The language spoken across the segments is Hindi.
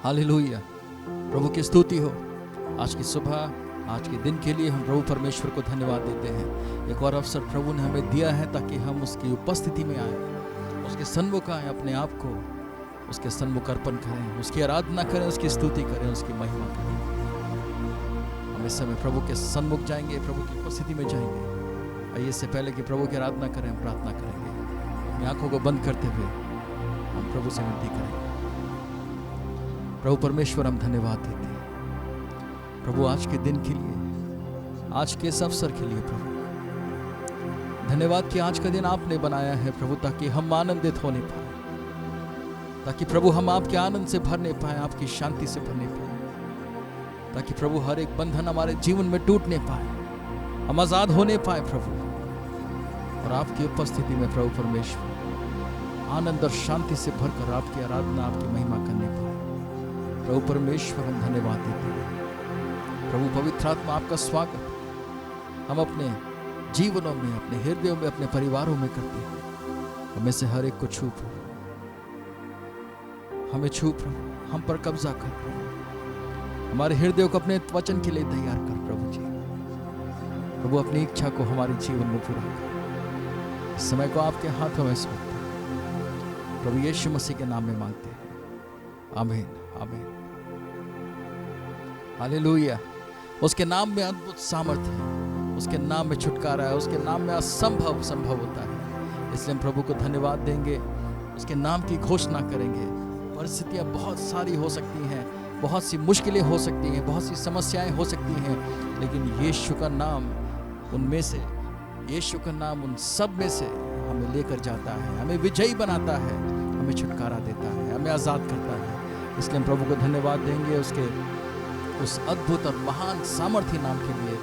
हालेलुया, प्रभु की स्तुति हो। आज की सुबह, आज के दिन के लिए हम प्रभु परमेश्वर को धन्यवाद देते हैं। एक और अवसर प्रभु ने हमें दिया है ताकि हम उसकी उपस्थिति में आए, उसके सन्मुख आए, अपने आप को उसके सन्मुख अर्पण करें, उसकी आराधना करें, उसकी स्तुति करें, उसकी महिमा करें। हम इस समय प्रभु के सन्मुख जाएंगे, प्रभु की उपस्थिति में जाएंगे। आइए, इससे पहले कि प्रभु की आराधना करें, हम प्रार्थना करेंगे। अपनी आंखों को बंद करते हुए हम प्रभु से विनती करेंगे। प्रभु परमेश्वर, हम धन्यवाद देते हैं प्रभु आज के दिन के लिए, आज के इस अवसर के लिए। प्रभु धन्यवाद कि आज का दिन आपने बनाया है प्रभु, ताकि हम आनंदित होने पाए, ताकि प्रभु हम आपके आनंद से भरने पाए, आपकी शांति से भरने पाए, ताकि प्रभु हर एक बंधन हमारे जीवन में टूटने पाए, हम आजाद होने पाए प्रभु। और आपकी उपस्थिति में प्रभु परमेश्वर आनंद और शांति से भरकर आपकी आराधना, आपकी महिमा करने पाए। प्रभु परमेश्वर, हम धन्यवाद देते हैं प्रभु। पवित्र आत्मा, आपका स्वागत हम अपने जीवनों में, अपने हृदयों में, अपने परिवारों में करते हैं। हमें से हर एक को छू प्रभु, हमें छू प्रभु, हम पर कब्जा कर प्रभु, हमारे हृदयों को अपने वचन के लिए तैयार कर प्रभु जी। प्रभु अपनी इच्छा को हमारे जीवन में पूरा कर। इस समय को आपके हाथों में सौंपते हैं प्रभु यीशु मसीह के नाम में मांगते हैं, आमीन आमीन। हालेलुया। उसके नाम में अद्भुत सामर्थ्य है, उसके नाम में छुटकारा है, उसके नाम में असंभव संभव होता है। इसलिए हम प्रभु को धन्यवाद देंगे, उसके नाम की घोषणा करेंगे। परिस्थितियां बहुत सारी हो सकती हैं, बहुत सी मुश्किलें हो सकती हैं, बहुत सी समस्याएं हो सकती हैं, लेकिन यीशु का नाम उनमें से, यीशु का नाम उन सब में से हमें लेकर जाता है, हमें विजयी बनाता है, हमें छुटकारा देता है, हमें आज़ाद करता है। इसलिए हम प्रभु को धन्यवाद देंगे उसके उस अद्भुत और महान सामर्थी नाम के लिए।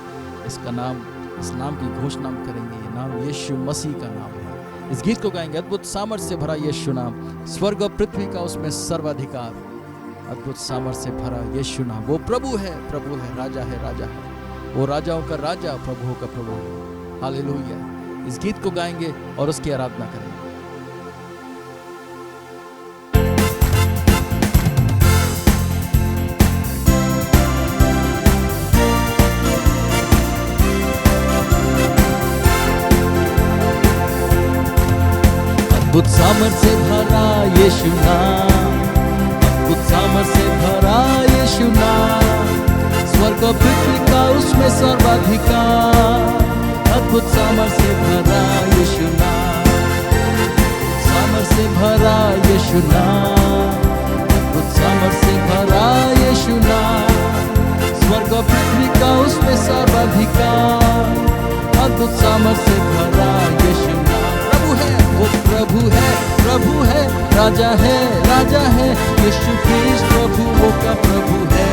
इसका नाम, इस नाम की घोषणा हम करेंगे। ये नाम यीशु मसीह का नाम है। इस गीत को गाएंगे। अद्भुत सामर्थ्य से भरा यीशु नाम, स्वर्ग और पृथ्वी का उसमें सर्वाधिकार। अद्भुत सामर्थ्य से भरा यीशु नाम, वो प्रभु है, प्रभु है, राजा है, राजा है, वो राजाओं का राजा, प्रभुओं का प्रभु है। हालेलुया। इस गीत को गाएंगे और उसकी आराधना करेंगे। अद्भुत सामर्थ्य से भरा यीशु नाम, अद्भुत सामर्थ्य से भरा यीशु नाम, स्वर्ग और पृथ्वी का उसमें सर्वाधिकार। अद्भुत सामर्थ्य से भरा यीशु नाम, सामर्थ्य से भरा यीशु नाम, अद्भुत सामर्थ्य से भरा यीशु नाम, स्वर्ग और पृथ्वी का उसमें सर्वाधिकार। अद्भुत सामर्थ्य से भरा यीशु नाम, वो प्रभु है, प्रभु है, राजा है, राजा है, यीशु ख्रीस्त प्रभु वो का प्रभु है।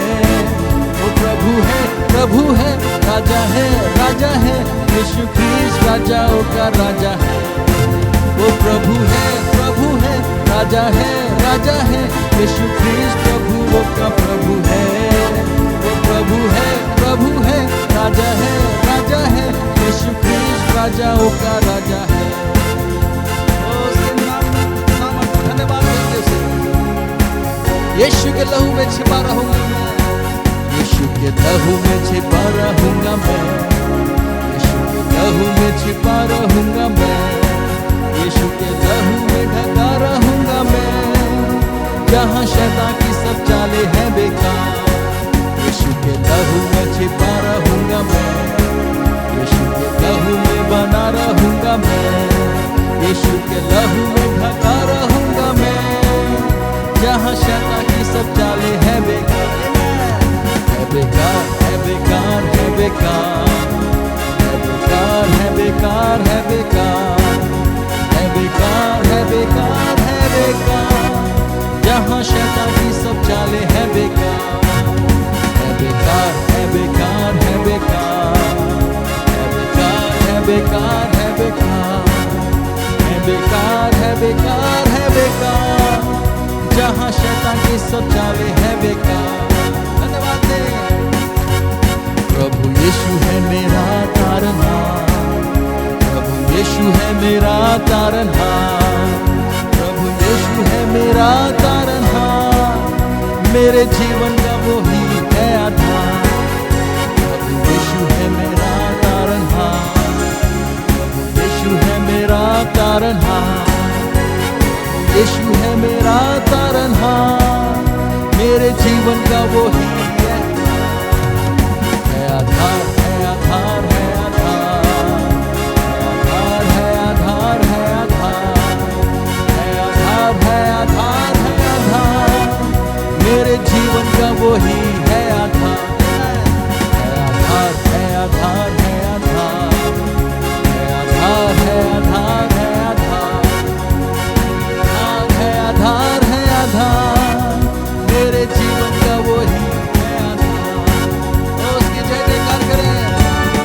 वो प्रभु है, प्रभु है, राजा है, राजा है, यीशु ख्रीस्त राजाओं का राजा है। वो प्रभु है, प्रभु है, राजा है, राजा है, यीशु ख्रीस्त प्रभु वो का प्रभु है। वो प्रभु है, प्रभु है, राजा है, राजा है, यीशु ख्रीस्त राजाओं का राजा है। यीशु के लहू में छिपा रहूंगा मैं, यीशु के लहू में छिपा रहूंगा मैं, यीशु के लहू में छिपा रहूंगा मैं, यीशु के लहू में ढका रहूंगा मैं। जहाँ शैतान की सब चालें हैं बेकार, यीशु के लहू में छिपा रहूंगा मैं, यीशु के लहू में बना रहूंगा मैं, यीशु के लहू में ढका रहूंगा मैं। जहाँ शैतान की सब चालें हैं बेकार, है बेकार, है बेकार, है बेकार, है बेकार, है बेकार, है बेकार, है बेकार, है बेकार, है बेकार। जहाँ शैतान की सब चालें हैं बेकार, है बेकार, है बेकार, है बेकार, है बेकार, है बेकार, है बेकार, है बेकार, है बेकार, है बेकार। जहाँ शैतान की सब चालें हैं बेकार। धन्यवाद दे। प्रभु यीशु है मेरा तारनहार, प्रभु यीशु है मेरा तारनहार, प्रभु यीशु है मेरा तारनहार। मेरे मेरे जीवन का वो ही है आधार। प्रभु यीशु है मेरा तारनहार, प्रभु यीशु है मेरा तारनहार, यीशु है मेरा तारनहार। मेरे जीवन का वो ही है आधार, है आधार, है आधार, है आधार, है आधार, है आधार, है आधार, है आधार। मेरे जीवन का वो ही है आधार, है आधार, है आधार, है आधार, है आधार, है आधार, है आधार, है आधार, है आधार। मेरे जीवन का वो ही है आधार। उसकी जय जयकार करें,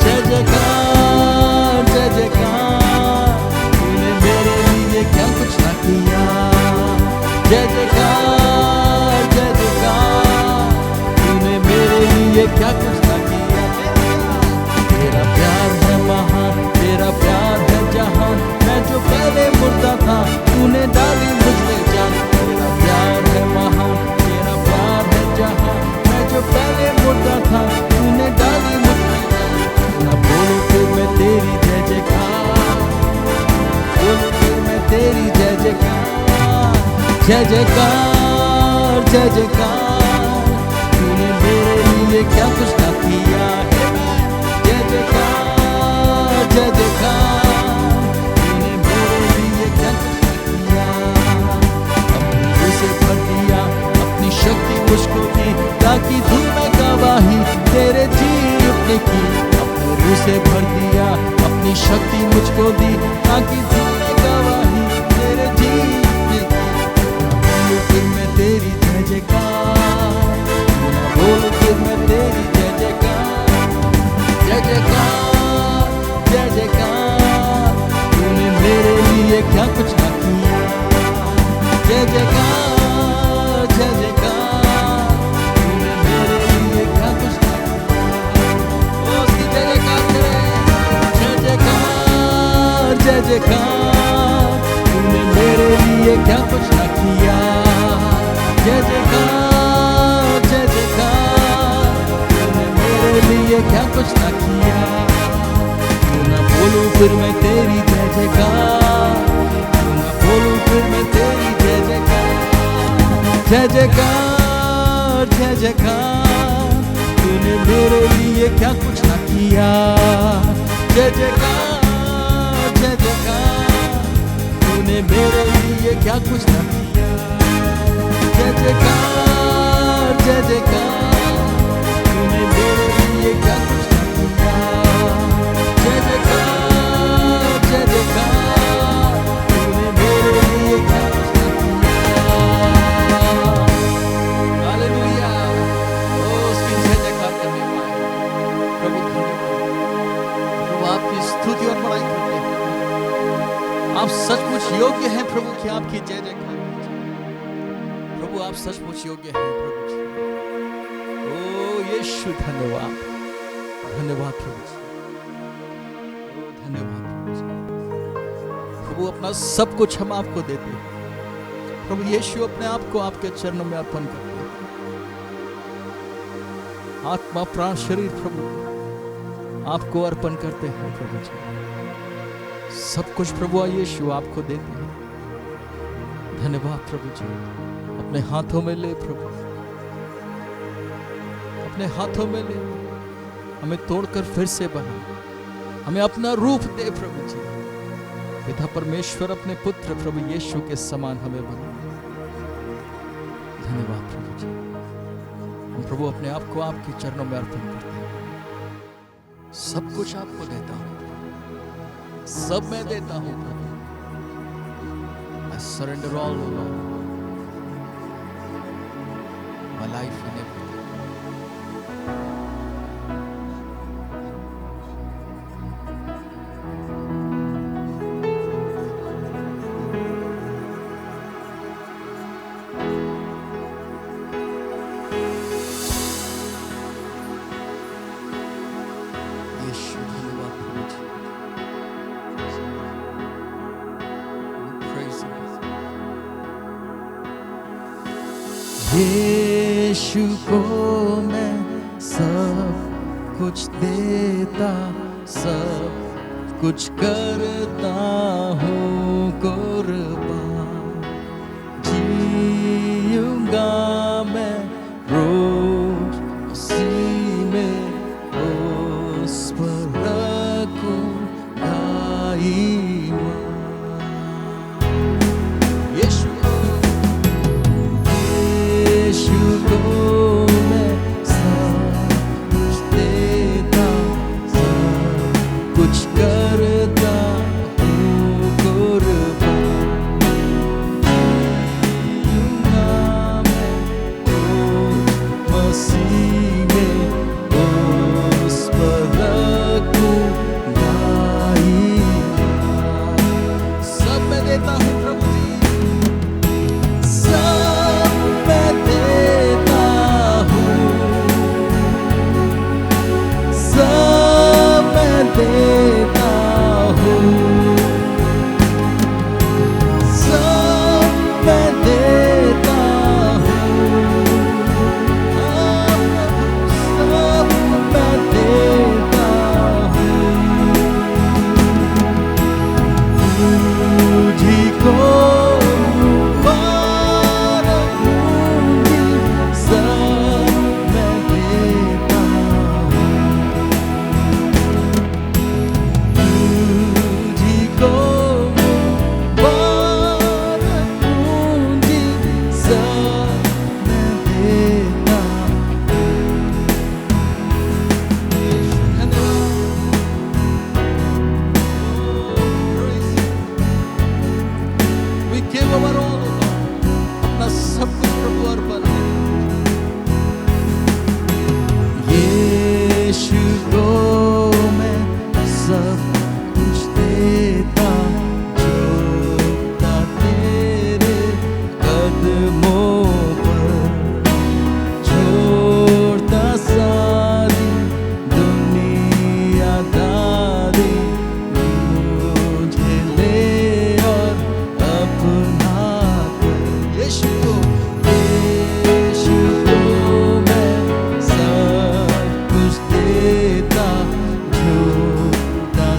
जय जयकार, जय जयकार। तूने मेरे लिए क्या कुछ ना किया, जय जयकार, जय जयकार। तूने मेरे लिए क्या कुछ ना किया। तेरा प्यार है महान, तेरा प्यार है जहान। मैं जो पहले मुर्दा था तूने डाली मुझ में जान। तेरा प्यार है महान, तेरा प्यार है जहान। मैं जो पहले मुर्दा था तूने डाली मुझ में जान। ना बोलो फिर मैं तेरी जय जयकार, बोलो फिर मैं तेरी जय जयकार, जय जयकार, जय जयकार। तूने मेरे लिए क्या कुछ ना किया है। जय जयकार, जय जयकार। तूने मेरे लिए क्या कुछ ना किया। अपनी रूह से भर दिया, अपनी शक्ति मुझको दी, ताकि दूं मैं गवाही तेरे जी उठने की। अपनी रूह से भर दिया, अपनी शक्ति मुझको दी, ताकि दूं मैं गवाही तेरे जी उठने की। बोलो फिर मैं तेरी जय जयकार, बोलो फिर मैं तेरी जय जयकार, जय जयकार, जय जयकार। तूने मेरे लिए क्या कुछ ना किया। जय जयकार, जय जयकार। तूने मेरे लिए क्या कुछ ना किया। उसकी जय जयकार करें, जय जयकार, जय जयकार। तूने मेरे लिए क्या कुछ ना किया। जय जयकार, जय जयकार। तूने मेरे लिए क्या कुछ ना किया। तू ना बोलूं फिर मैं तेरी जय जयकार, तू ना बोलूं फिर मैं तेरी जय जयकार, जय जयकार, जय जयकार। तूने मेरे लिए क्या कुछ ना किया। जय जयकार, जय जयकार। तूने मेरे लिए क्या कुछ ना किया। जय जयकार, जय जयकार। तूने मेरे लिए क्या कुछ ना किया। जय जयकार, जय जयकार। तूने मेरे लिए क्या कुछ ना किया। हालेलुया। ओ उसकी जय जयकार करने पाए प्रभु, धन्यवाद प्रभु। आपकी स्तुति और बड़ाई करते हैं। आप सचमुच योग्य हैं प्रभु कि आपकी जय जयकार। प्रभु आप सचमुच योग्य हैं प्रभु जी। ओ यीशु धन्यवाद, धन्यवाद प्रभु जी। ओ धन्यवाद प्रभु जी। प्रभु अपना सब कुछ हम आपको देते हैं प्रभु यीशु। अपने आप को आपके चरणों में अर्पण करते हैं। आत्मा प्राण शरीर प्रभु आपको अर्पण करते हैं प्रभु जी। सब कुछ प्रभु यीशु आपको देते हैं। धन्यवाद प्रभु जी। अपने हाथों में ले प्रभु, अपने हाथों में ले। हमें तोड़कर फिर से बना, हमें अपना रूप दे प्रभु जी। पिता परमेश्वर अपने पुत्र प्रभु यीशु के समान हमें बना। धन्यवाद प्रभु जी। हम प्रभु अपने आप को आपके चरणों में अर्पण करते हैं। सब कुछ आपको देता हूं, सब मैं देता हूं प्रभु। I surrender all, O Lord. My life and everything. यीशु धन्यवाद प्रभु जी। We praise you. यीशु को मैं सब कुछ देता, सब कुछ करता हूँ कुर्बान। जीऊंगा मैं रोज उसी में, उस पर रखूंगा ईमान। यीशु को मैं सब कुछ देता, सब कुछ करता हूँ कुर्बान। जीऊंगा मैं रोज मसीह में, उस पर रखूंगा ईमान। सब मैं देता हूँ प्रभु जी, सब मैं देता हूँ, सब मैं देता हूँ, सब मैं देता हूँ, सब मैं देता हूँ। तुझी को मुबारक दूंगी, सब मैं देता हूँ। तुझी को मुबारक दूंगी, सब मैं देता हूँ। We give our all, अपना सब कुछ प्रभु अर्पण है। यीशु को मैं सब कुछ देता, झुकता तेरे कदमों पर, छोड़ता सारी दुनियादारी, मुझे ले और अपना कर। यीशु को मैं सब कुछ देता, झुकता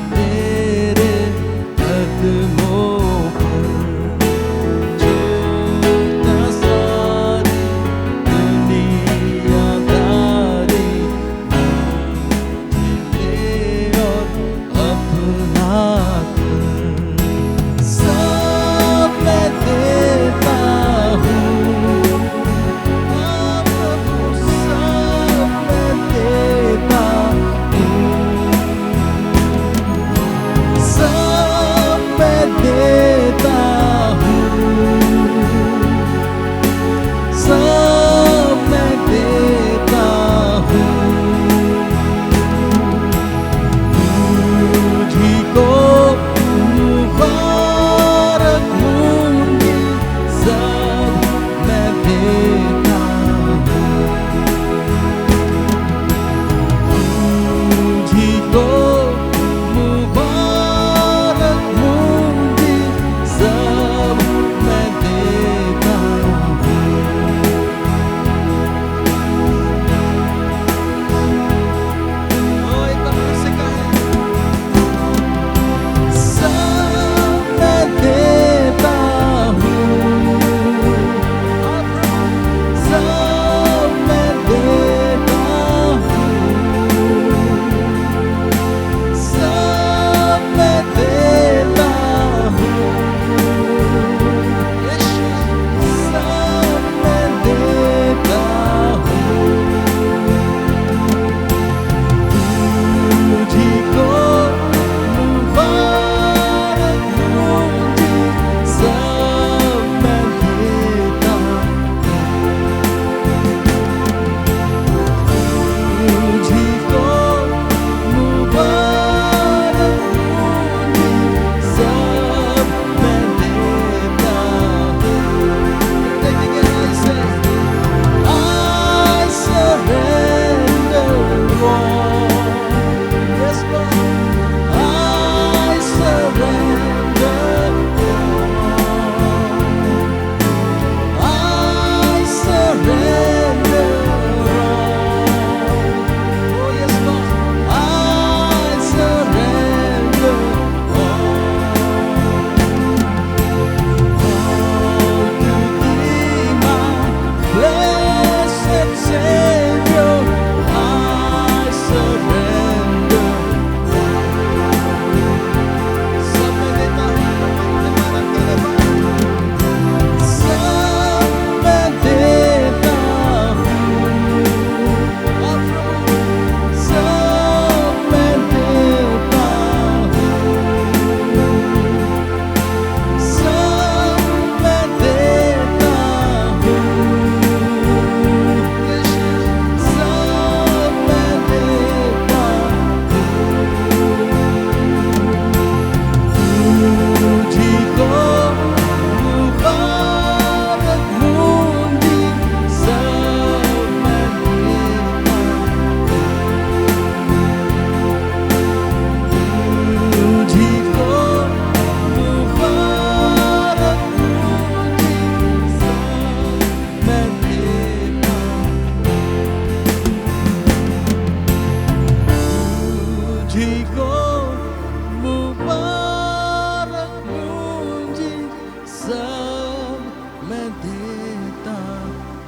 मैं देता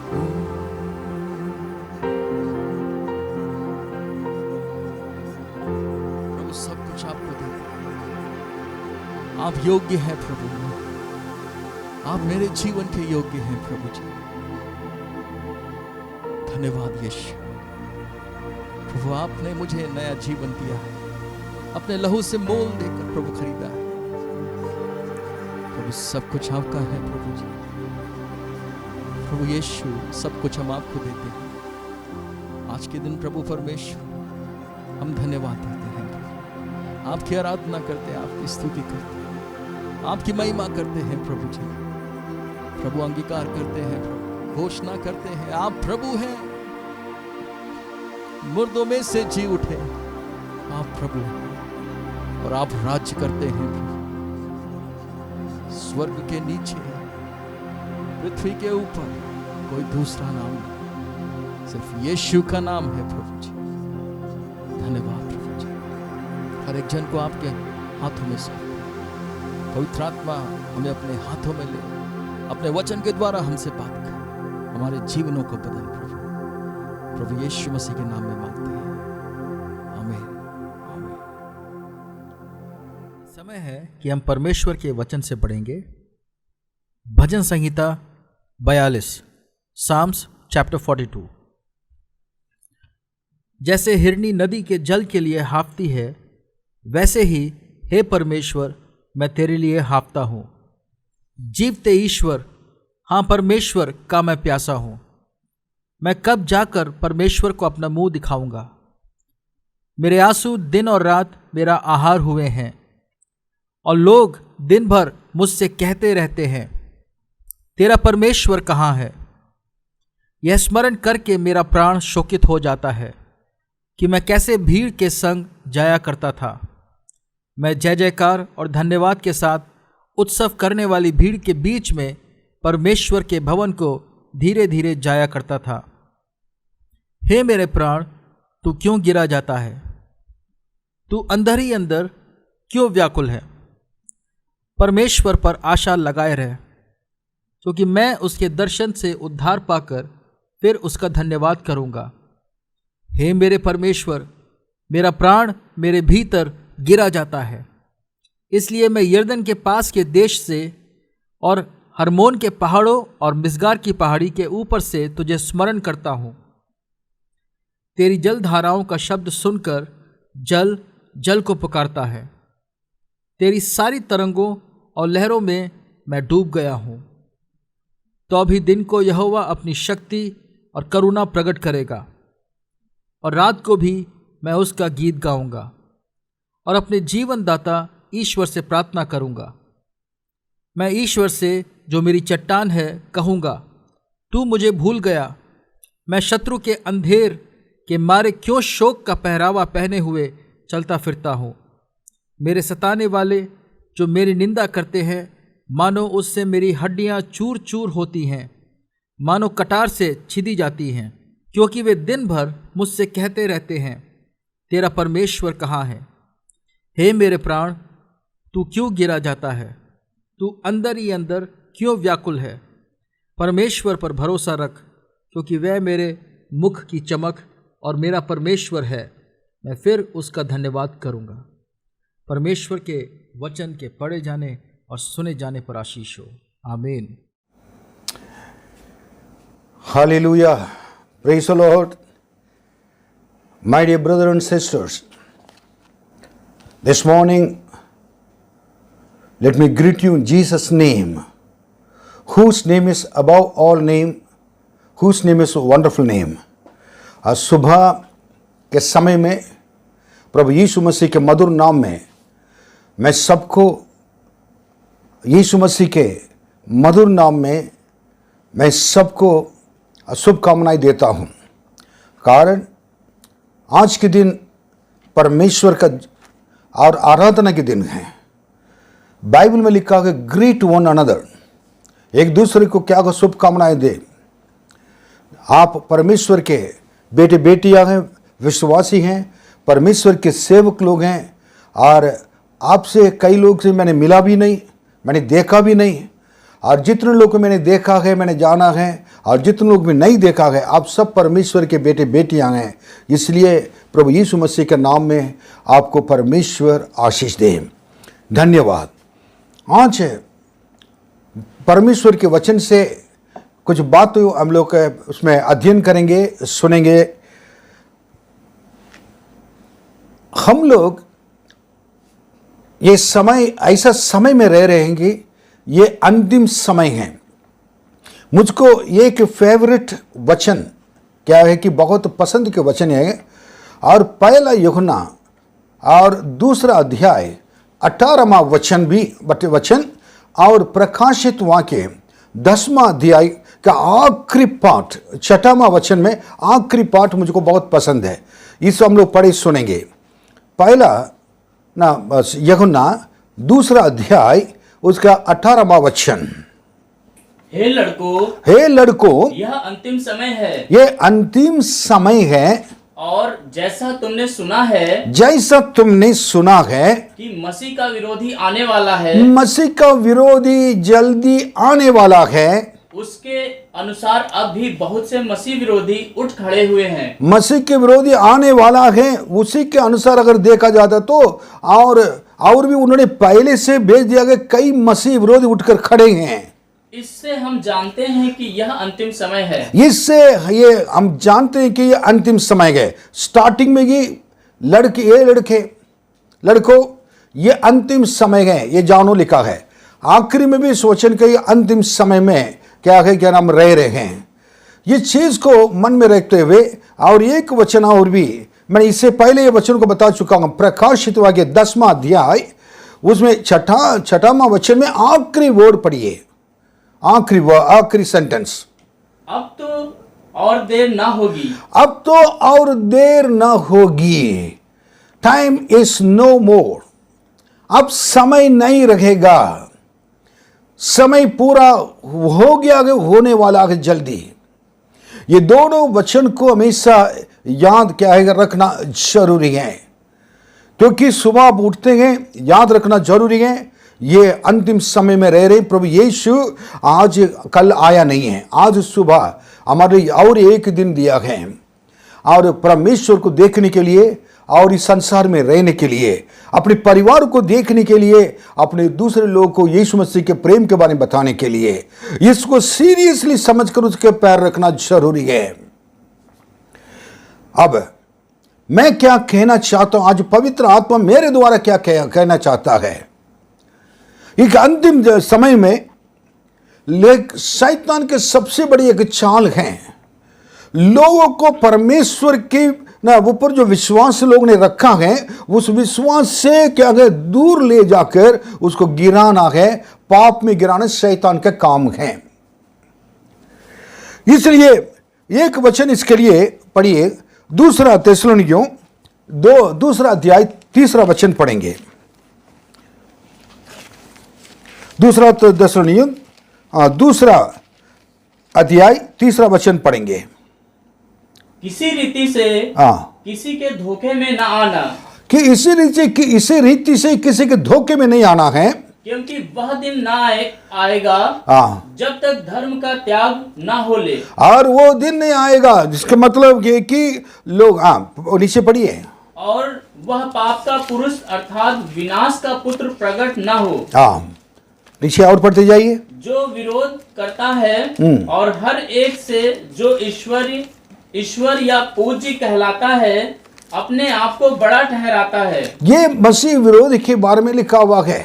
हूँ। प्रभु सब कुछ आपको देता हूँ। आप योग्य हैं प्रभु, आप मेरे जीवन के योग्य हैं प्रभु जी। धन्यवाद यीशु। प्रभु आपने मुझे नया जीवन दिया है, अपने लहू से मोल देकर प्रभु खरीदा है। प्रभु सब कुछ आपका है प्रभु जी। प्रभु यीशु सब कुछ हम आपको देते हैं। आज के दिन प्रभु परमेश्वर हम धन्यवाद देते हैं, आपकी आराधना करते हैं, आपकी स्तुति करते हैं, आपकी महिमा करते हैं प्रभु जी। प्रभु अंगीकार करते हैं, घोषणा करते हैं आप प्रभु हैं, मुर्दों में से जी उठे आप प्रभु हैं और आप राज्य करते हैं प्रभु। स्वर्ग के नीचे पृथ्वी के ऊपर कोई दूसरा नाम नहीं, सिर्फ यीशु का नाम है प्रभु जी। धन्यवाद प्रभु जी। हर एक जन को आपके हाथों में सौंप, पवित्र आत्मा हमें अपने हाथों में ले, अपने वचन के द्वारा हमसे बात कर, हमारे जीवनों को बदल प्रभु। प्रभु यीशु मसीह के नाम में मांगते हैं, आमीन आमीन। समय है कि हम परमेश्वर के वचन से पढ़ेंगे भजन संहिता 42, साम्स चैप्टर 42। जैसे हिरनी नदी के जल के लिए हाँफती है, वैसे ही हे परमेश्वर मैं तेरे लिए हाँफता हूँ। जीवते ईश्वर, हाँ परमेश्वर का मैं प्यासा हूँ। मैं कब जाकर परमेश्वर को अपना मुंह दिखाऊंगा। मेरे आंसू दिन और रात मेरा आहार हुए हैं, और लोग दिन भर मुझसे कहते रहते हैं, तेरा परमेश्वर कहाँ है। यह स्मरण करके मेरा प्राण शोकित हो जाता है कि मैं कैसे भीड़ के संग जाया करता था। मैं जय जयकार और धन्यवाद के साथ उत्सव करने वाली भीड़ के बीच में परमेश्वर के भवन को धीरे धीरे जाया करता था। हे मेरे प्राण, तू क्यों गिरा जाता है? तू अंदर ही अंदर क्यों व्याकुल है? परमेश्वर पर आशा लगाए रह, क्योंकि मैं उसके दर्शन से उद्धार पाकर फिर उसका धन्यवाद करूंगा। हे मेरे परमेश्वर, मेरा प्राण मेरे भीतर गिरा जाता है, इसलिए मैं यरदन के पास के देश से और हरमोन के पहाड़ों और मिस्गार की पहाड़ी के ऊपर से तुझे स्मरण करता हूँ। तेरी जलधाराओं का शब्द सुनकर जल जल को पुकारता है। तेरी सारी तरंगों और लहरों में मैं डूब गया हूँ। तो अभी दिन को यहोवा अपनी शक्ति और करुणा प्रकट करेगा, और रात को भी मैं उसका गीत गाऊंगा और अपने जीवन दाता ईश्वर से प्रार्थना करूंगा। मैं ईश्वर से, जो मेरी चट्टान है, कहूंगा, तू मुझे भूल गया। मैं शत्रु के अंधेर के मारे क्यों शोक का पहरावा पहने हुए चलता फिरता हूँ। मेरे सताने वाले जो मेरी निंदा करते हैं, मानो उससे मेरी हड्डियाँ चूर चूर होती हैं, मानो कटार से छिदी जाती हैं, क्योंकि वे दिन भर मुझसे कहते रहते हैं, तेरा परमेश्वर कहाँ है। हे मेरे प्राण, तू क्यों गिरा जाता है? तू अंदर ही अंदर क्यों व्याकुल है? परमेश्वर पर भरोसा रख, क्योंकि वह मेरे मुख की चमक और मेरा परमेश्वर है। मैं फिर उसका धन्यवाद करूंगा। परमेश्वर के वचन के पढ़े जाने और सुने जाने पर आशीष हो। आमीन। Hallelujah. Praise the Lord. My dear brothers and sisters, this morning, let me greet you in Jesus' name, whose name is above all name, whose name is a wonderful name. आज सुबह के समय में प्रभु यीशु मसीह के मधुर नाम में मैं सबको यीशु मसीह के मधुर नाम में मैं सबको शुभकामनाएं देता हूं। कारण आज के दिन परमेश्वर का और आराधना के दिन है। बाइबल में लिखा है ग्रीट वन अनदर, एक दूसरे को क्या शुभकामनाएं दे। आप परमेश्वर के बेटे बेटियां हैं, विश्वासी हैं, परमेश्वर के सेवक लोग हैं, और आपसे कई लोग से मैंने मिला भी नहीं, मैंने देखा भी नहीं, और जितने लोग को मैंने देखा है, मैंने जाना है, और जितने लोग भी नहीं देखा है, आप सब परमेश्वर के बेटे बेटियां हैं। इसलिए प्रभु यीशु मसीह के नाम में आपको परमेश्वर आशीष दे। धन्यवाद। आज परमेश्वर के वचन से कुछ बातें हम लोग उसमें अध्ययन करेंगे, सुनेंगे। हम लोग ये समय, ऐसा समय में रह रहे हैं कि ये अंतिम समय है। मुझको एक फेवरेट वचन क्या है कि बहुत पसंद के वचन है, और पहला यूहन्ना और दूसरा अध्याय 18वां वचन भी वचन, और प्रकाशित वाक्य 10वां अध्याय का आखिरी पाठ 6वां वचन में आखिरी पाठ मुझको बहुत पसंद है। इसे हम लोग पढ़े सुनेंगे। पहला ना यूहन्ना दूसरा अध्याय उसका 18वां वचन। हे लड़कों, यह अंतिम समय है, ये अंतिम समय है, और जैसा तुमने सुना है कि मसीह का विरोधी आने वाला है, मसीह का विरोधी जल्दी आने वाला है, उसके अनुसार अब भी बहुत से मसीह विरोधी उठ खड़े हुए हैं। मसीह के विरोधी आने वाला है, उसी के अनुसार अगर देखा जाता तो और भी उन्होंने पहले से भेज दिया गया, कई मसीह विरोधी उठकर खड़े हैं। इससे हम जानते हैं कि यह अंतिम समय है। इससे ये हम जानते हैं कि ये अंतिम समय है। स्टार्टिंग में ये लड़कों, ये अंतिम समय है, ये जानो लिखा है। आखिरी में भी इस वचन के ये अंतिम समय में क्या है, क्या हम रह रहे हैं। ये चीज को मन में रखते हुए, और एक वचन और भी मैं इससे पहले ये वचन को बता चुका हूं, प्रकाशित वाक्य 10वां अध्याय उसमें छठावां वचन में आखिरी वर्ड पढ़िए, आखिरी सेंटेंस। अब तो और देर ना होगी, टाइम इज नो मोर। अब समय नहीं रहेगा, समय पूरा हो गया, होने वाला है जल्दी। ये दोनों वचन को हमेशा याद क्या है रखना जरूरी है, क्योंकि सुबह आप उठते हैं, याद रखना जरूरी है। ये अंतिम समय में रह रहे प्रभु यीशु आज कल आया नहीं है, आज सुबह हमारे और एक दिन दिया है, और परमेश्वर को देखने के लिए, और इस संसार में रहने के लिए, अपने परिवार को देखने के लिए, अपने दूसरे लोगों को यीशु मसीह के प्रेम के बारे में बताने के लिए, इसको सीरियसली समझकर उसके पैर रखना जरूरी है। अब मैं क्या कहना चाहता हूं, आज पवित्र आत्मा मेरे द्वारा क्या कहना चाहता है। एक अंतिम समय में शैतान के सबसे बड़ी एक चाल है, लोगों को परमेश्वर के ऊपर जो विश्वास लोग ने रखा है, उस विश्वास से क्या है दूर ले जाकर उसको गिराना है, पाप में गिराना शैतान का काम है। इसलिए एक वचन इसके लिए पढ़िए, दूसरा थिस्सलुनीकियों दूसरा अध्याय 3 वचन पढ़ेंगे। दूसरा थिस्सलुनीकियों दूसरा अध्याय 3 वचन पढ़ेंगे। किसी रीति से किसी के धोखे में न आना, कि इसी रीति से किसी के धोखे में नहीं आना है, क्योंकि वह दिन ना आएगा जब तक धर्म का त्याग ना हो ले। और वो दिन नहीं आएगा, जिसका मतलब ये कि लोग नीचे पढ़िए, और वह पाप का पुरुष अर्थात विनाश का पुत्र प्रकट ना हो। नीचे और पढ़ते जाइए। जो विरोध करता है और हर एक से जो ईश्वर या पूज्य कहलाता है, अपने आप को बड़ा ठहराता है। ये मसीह विरोध के बारे में लिखा हुआ है।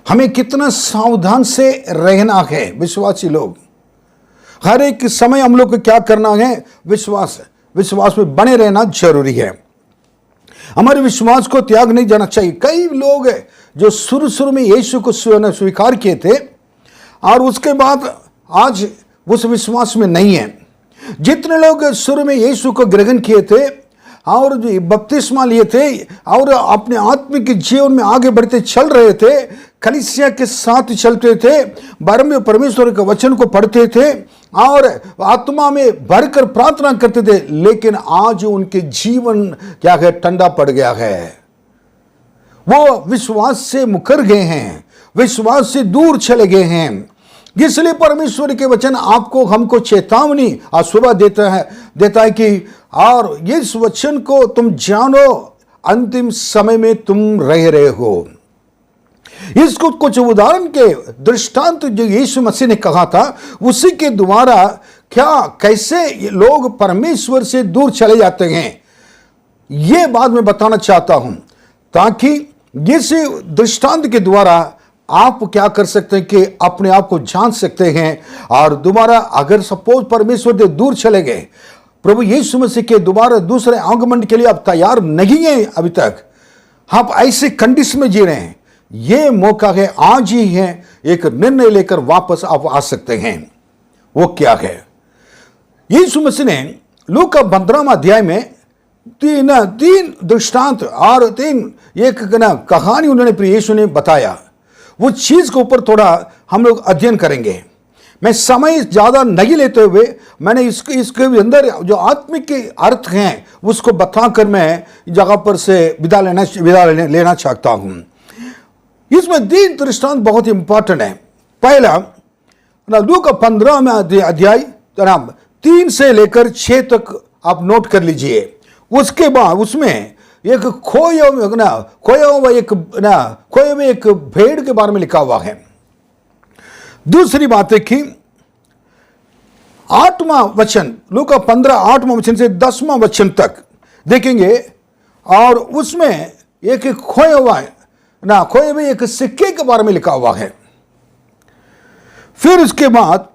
हमें कितना सावधान से रहना है विश्वासी लोग। हर एक समय हम लोग को क्या करना है, विश्वास में बने रहना जरूरी है। हमारे विश्वास को त्याग नहीं जाना चाहिए। कई लोग जो शुरू में यीशु को स्वीकार किए थे और उसके बाद आज उस विश्वास में नहीं है। जितने लोग शुरू में यीशु को ग्रहण किए थे और बपतिस्मा लिए थे और अपने आत्मिक जीवन में आगे बढ़ते चल रहे थे, कलीसिया के साथ चलते थे, बारंबार परमेश्वर के वचन को पढ़ते थे और आत्मा में भरकर प्रार्थना करते थे, लेकिन आज उनके जीवन क्या है, ठंडा पड़ गया है। वो विश्वास से मुकर गए हैं, विश्वास से दूर चले गए हैं। इसलिए परमेश्वर के वचन आपको हमको चेतावनी आज सुबह देता है कि और इस वचन को तुम जानो, अंतिम समय में तुम रह रहे हो। इसको कुछ उदाहरण के दृष्टांत जो यीशु मसीह ने कहा था उसी के द्वारा कैसे लोग परमेश्वर से दूर चले जाते हैं, ये बात मैं बताना चाहता हूं, ताकि इस दृष्टांत के द्वारा आप क्या कर सकते हैं कि अपने आप को जान सकते हैं। और दोबारा अगर सपोज परमेश्वर से दूर चले गए, प्रभु यीशु मसीह के दोबारा दूसरे आगमन के लिए आप तैयार नहीं हैं, अभी तक आप ऐसे कंडीशन में जी रहे हैं, ये मौका है, आज ही है, एक निर्णय लेकर वापस आप आ सकते हैं। वो क्या है? यीशु मसीह ने लूका 15वां अध्याय में तीन दृष्टांत और एक कहानी उन्होंने प्रिय यीशु ने बताया। वो चीज के ऊपर थोड़ा हम लोग अध्ययन करेंगे। मैं समय ज्यादा नहीं लेते हुए मैंने इसके अंदर जो आत्मिक के अर्थ हैं उसको बताकर मैं जगह पर से विदा लेना चाहता हूं। इसमें 3 दृष्टांत बहुत इंपॉर्टेंट है। पहला लूका 15वां अध्याय 3 से लेकर 6 तक आप नोट कर लीजिए। उसके बाद उसमें एक खोया हुआ एक भेड़ के बारे में लिखा हुआ है। दूसरी बात है कि 8वां वचन लूका 15 8वां वचन से 10वां वचन तक देखेंगे, और उसमें एक खोया हुआ एक सिक्के के बारे में लिखा हुआ है। फिर उसके बाद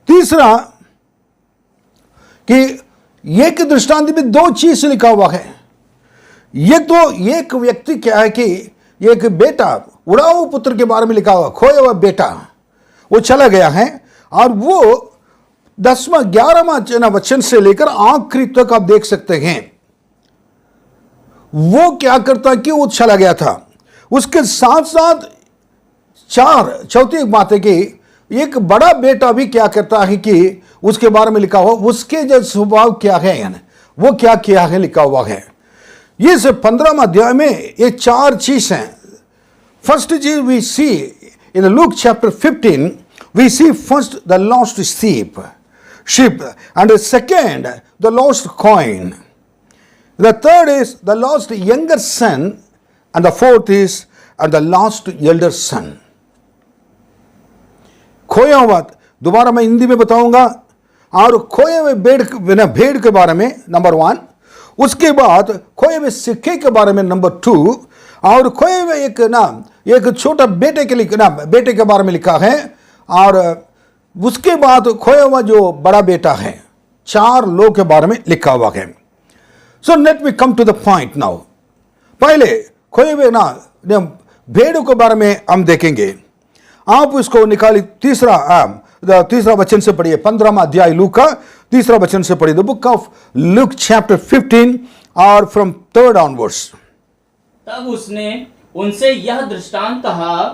तीसरा कि एक दृष्टांत में 2 चीज लिखा हुआ है। ये तो एक व्यक्ति क्या है कि एक बेटा, उड़ाऊ पुत्र के बारे में लिखा हुआ, खोया हुआ बेटा, वो चला गया है, और वो 10वां 11वां वचन से लेकर आखिरी तक आप देख सकते हैं। वो क्या करता कि वो चला गया था। उसके साथ साथ चौथी एक बात है कि एक बड़ा बेटा भी क्या करता है कि उसके बारे में लिखा हुआ, उसके जो स्वभाव क्या है, यानी वो क्या किया है लिखा हुआ है। ये से 15वां अध्याय में ये 4 चीज हैं। फर्स्ट चीज we see in Luke chapter 15, we see first the lost sheep, and the second the lost coin, the third is the lost younger son, and the fourth is and the lost elder son. खोया हुआ, दोबारा मैं हिंदी में बताऊंगा, और खोए हुए भेड़ के बारे में नंबर 1, उसके बाद खोए हुए सिक्के के बारे में नंबर 2, और खोए हुए एक छोटा बेटे के बारे में लिखा है, और उसके बाद खोया हुआ जो बड़ा बेटा है। 4 लोग के बारे में लिखा हुआ है। So let me come to the point now. पहले खोए हुए भेड़ के बारे में हम देखेंगे। आप उसको निकाली, तीसरा वचन से पढ़िए। 15वां अध्याय लूका 3 वचन से पढ़िए। The book of look chapter 15 और फ्रॉम 3 ऑनवर्ड्स। तब उसने उनसे यह दृष्टांत कहा,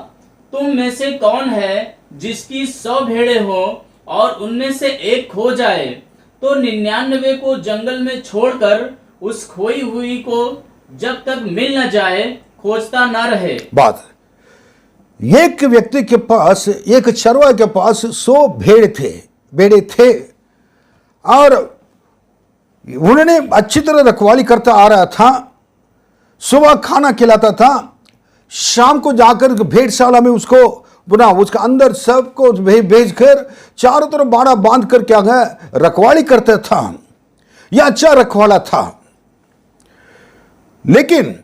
तुम में से कौन है जिसकी 100 भेड़ें हो और उनमें से एक खो जाए, तो 99 को जंगल में छोड़कर उस खोई हुई को जब तक मिल न जाए खोजता न रहे। बात, एक व्यक्ति के पास, एक चरवाहे के पास 100 भेड़े थे, और उन्होंने अच्छी तरह रखवाली करता आ रहा था। सुबह खाना खिलाता था, शाम को जाकर भेड़शाला में उसका अंदर सबको भेजकर चारों तरफ बाड़ा बांध कर क्या है रखवाली करता था। यह अच्छा रखवाला था। लेकिन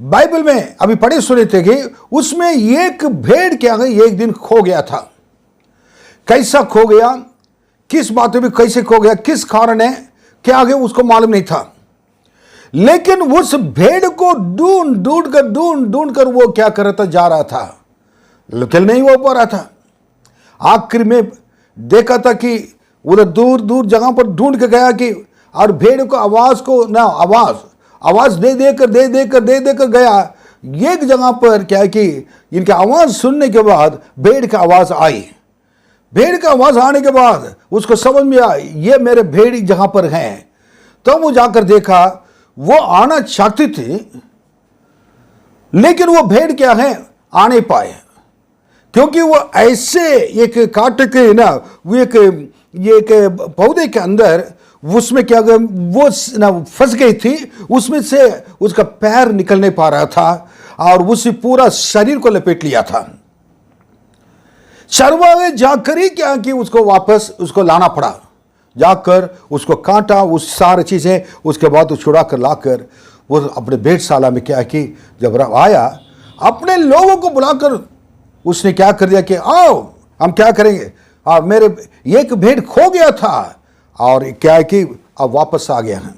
बाइबल में अभी पढ़े सुने थे कि उसमें एक भेड़ क्या है एक दिन खो गया था। कैसा खो गया, किस बात में कैसे खो गया, किस कारण है, क्या आगे उसको मालूम नहीं था। लेकिन उस भेड़ को ढूंढ कर वो क्या कर रहा था, जा रहा था, लेकिन नहीं हो पा रहा था। आखिर में देखा था कि उधर दूर जगह पर ढूंढ के गया कि, और भेड़ को आवाज दे देकर गया। एक जगह पर क्या है कि इनकी आवाज सुनने के बाद भेड़ की आवाज आई। भेड़ की आवाज आने के बाद उसको समझ में आया ये मेरे भेड़ जगह पर हैं। तो वो जाकर देखा, वो आना चाहती थी, लेकिन वो भेड़ क्या है आ नहीं पाए, क्योंकि वो ऐसे एक काट के ना वो एक पौधे के अंदर उसमें क्या वो ना फंस गई थी, उसमें से उसका पैर निकल नहीं पा रहा था और उसी पूरा शरीर को लपेट लिया था। चरवाहे जाकर ही क्या कि उसको वापस उसको लाना पड़ा, जाकर उसको काटा, उस सारी चीजें, उसके बाद छुड़ा कर लाकर वो अपने भेड़शाला में क्या कि जब आया अपने लोगों को बुलाकर उसने क्या कर दिया कि आओ हम क्या करेंगे, मेरे एक भेड़ खो गया था और क्या है कि अब वापस आ गया है।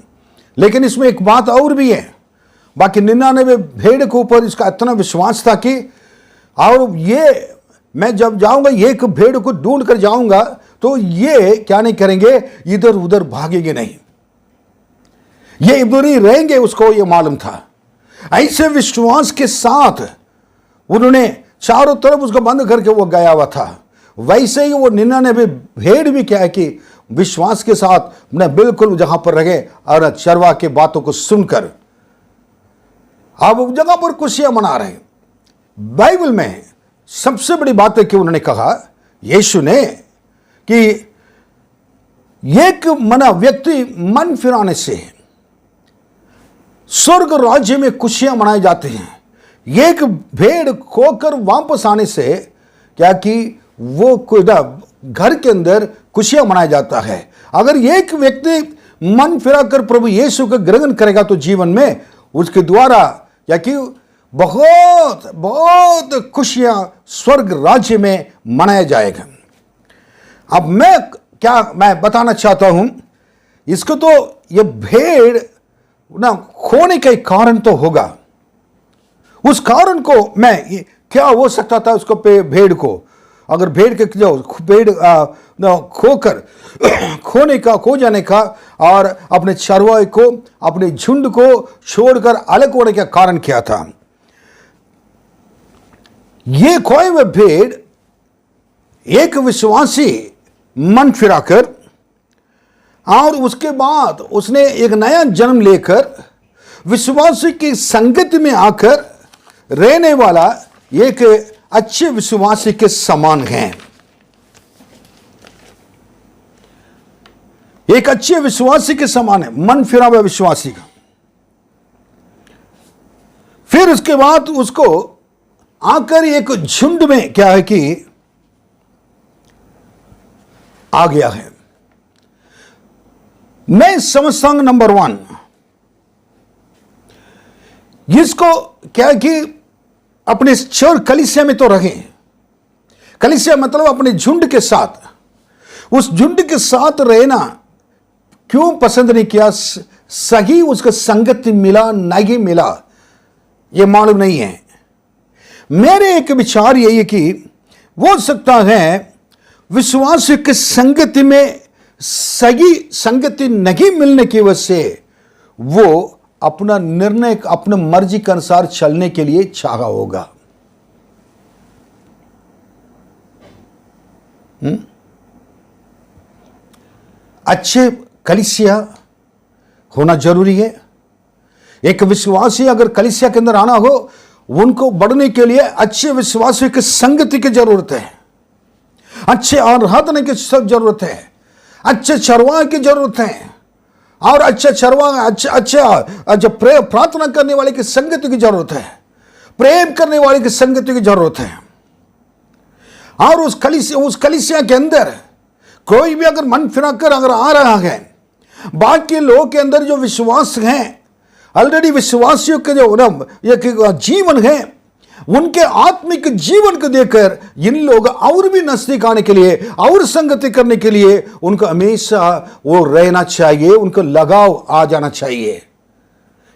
लेकिन इसमें एक बात और भी है, बाकी 99 भेड़ के ऊपर इसका इतना विश्वास था कि और ये मैं जब जाऊंगा एक भेड़ को ढूंढ कर जाऊंगा तो ये क्या नहीं करेंगे, इधर उधर भागेंगे नहीं, ये इधर ही रहेंगे, उसको ये मालूम था। ऐसे विश्वास के साथ उन्होंने चारों तरफ उसको बंद करके वो गया हुआ था। वैसे ही वो 99 भेड़ भी क्या है कि विश्वास के साथ न बिल्कुल जहां पर रहे और चरवा के बातों को सुनकर अब उस जगह पर खुशियां मना रहे। बाइबल में सबसे बड़ी बात है कि उन्होंने कहा यीशु ने कि एक मना व्यक्ति मन फिराने से स्वर्ग राज्य में खुशियां मनाई जाती हैं, एक भेड़ खोकर वापस आने से क्या कि वो कोई घर के अंदर खुशियां मनाया जाता है। अगर एक व्यक्ति मन फिराकर प्रभु यीशु को ग्रहण करेगा तो जीवन में उसके द्वारा क्या कि बहुत बहुत खुशियां स्वर्ग राज्य में मनाया जाएगा। अब मैं बताना चाहता हूं, इसको तो ये भेड़ ना खोने का एक कारण तो होगा, उस कारण को मैं क्या हो सकता था उसको भेड़ को, अगर भेड़ के जो भेड़ खोकर खो जाने का और अपने चरवाहे को अपने झुंड को छोड़कर अलग होने का कारण क्या था। ये खोए हुए भेड़ एक विश्वासी मन फिराकर और उसके बाद उसने एक नया जन्म लेकर विश्वासी की संगति में आकर रहने वाला एक अच्छे विश्वासी के समान है। एक अच्छे विश्वासी के समान है मन फिरा हुआ विश्वासी का। फिर उसके बाद उसको आकर एक झुंड में क्या है कि आ गया है। मैं समझता हूं नंबर 1 इसको क्या है कि अपने चर कलीसिया में तो रहे, कलीसिया मतलब अपने झुंड के साथ, उस झुंड के साथ रहना क्यों पसंद नहीं किया, सही उसका संगति मिला नहीं मिला ये मालूम नहीं है। मेरे एक विचार यही है कि हो सकता है विश्वास की संगति में सही संगति नहीं मिलने की वजह से वो अपना निर्णय अपने मर्जी के अनुसार चलने के लिए चाहा होगा। अच्छे कलीसिया होना जरूरी है। एक विश्वासी अगर कलीसिया के अंदर आना हो, उनको बढ़ने के लिए अच्छे विश्वासी की संगति की जरूरत है, अच्छे आराधना की सब जरूरत है, अच्छे चरवाहे की जरूरत है और अच्छे चरवाहे अच्छे प्रार्थना करने वाले की संगति की जरूरत है, प्रेम करने वाले की संगति की जरूरत है। और उस कलीसिया के अंदर कोई भी अगर मन फिराकर अगर आ रहा है, बाकी लोगों के अंदर जो विश्वास हैं, ऑलरेडी विश्वासियों के जो जीवन है, उनके आत्मिक जीवन को देखकर इन लोग और भी नजदीक आने के लिए और संगति करने के लिए उनको हमेशा वो रहना चाहिए, उनको लगाव आ जाना चाहिए,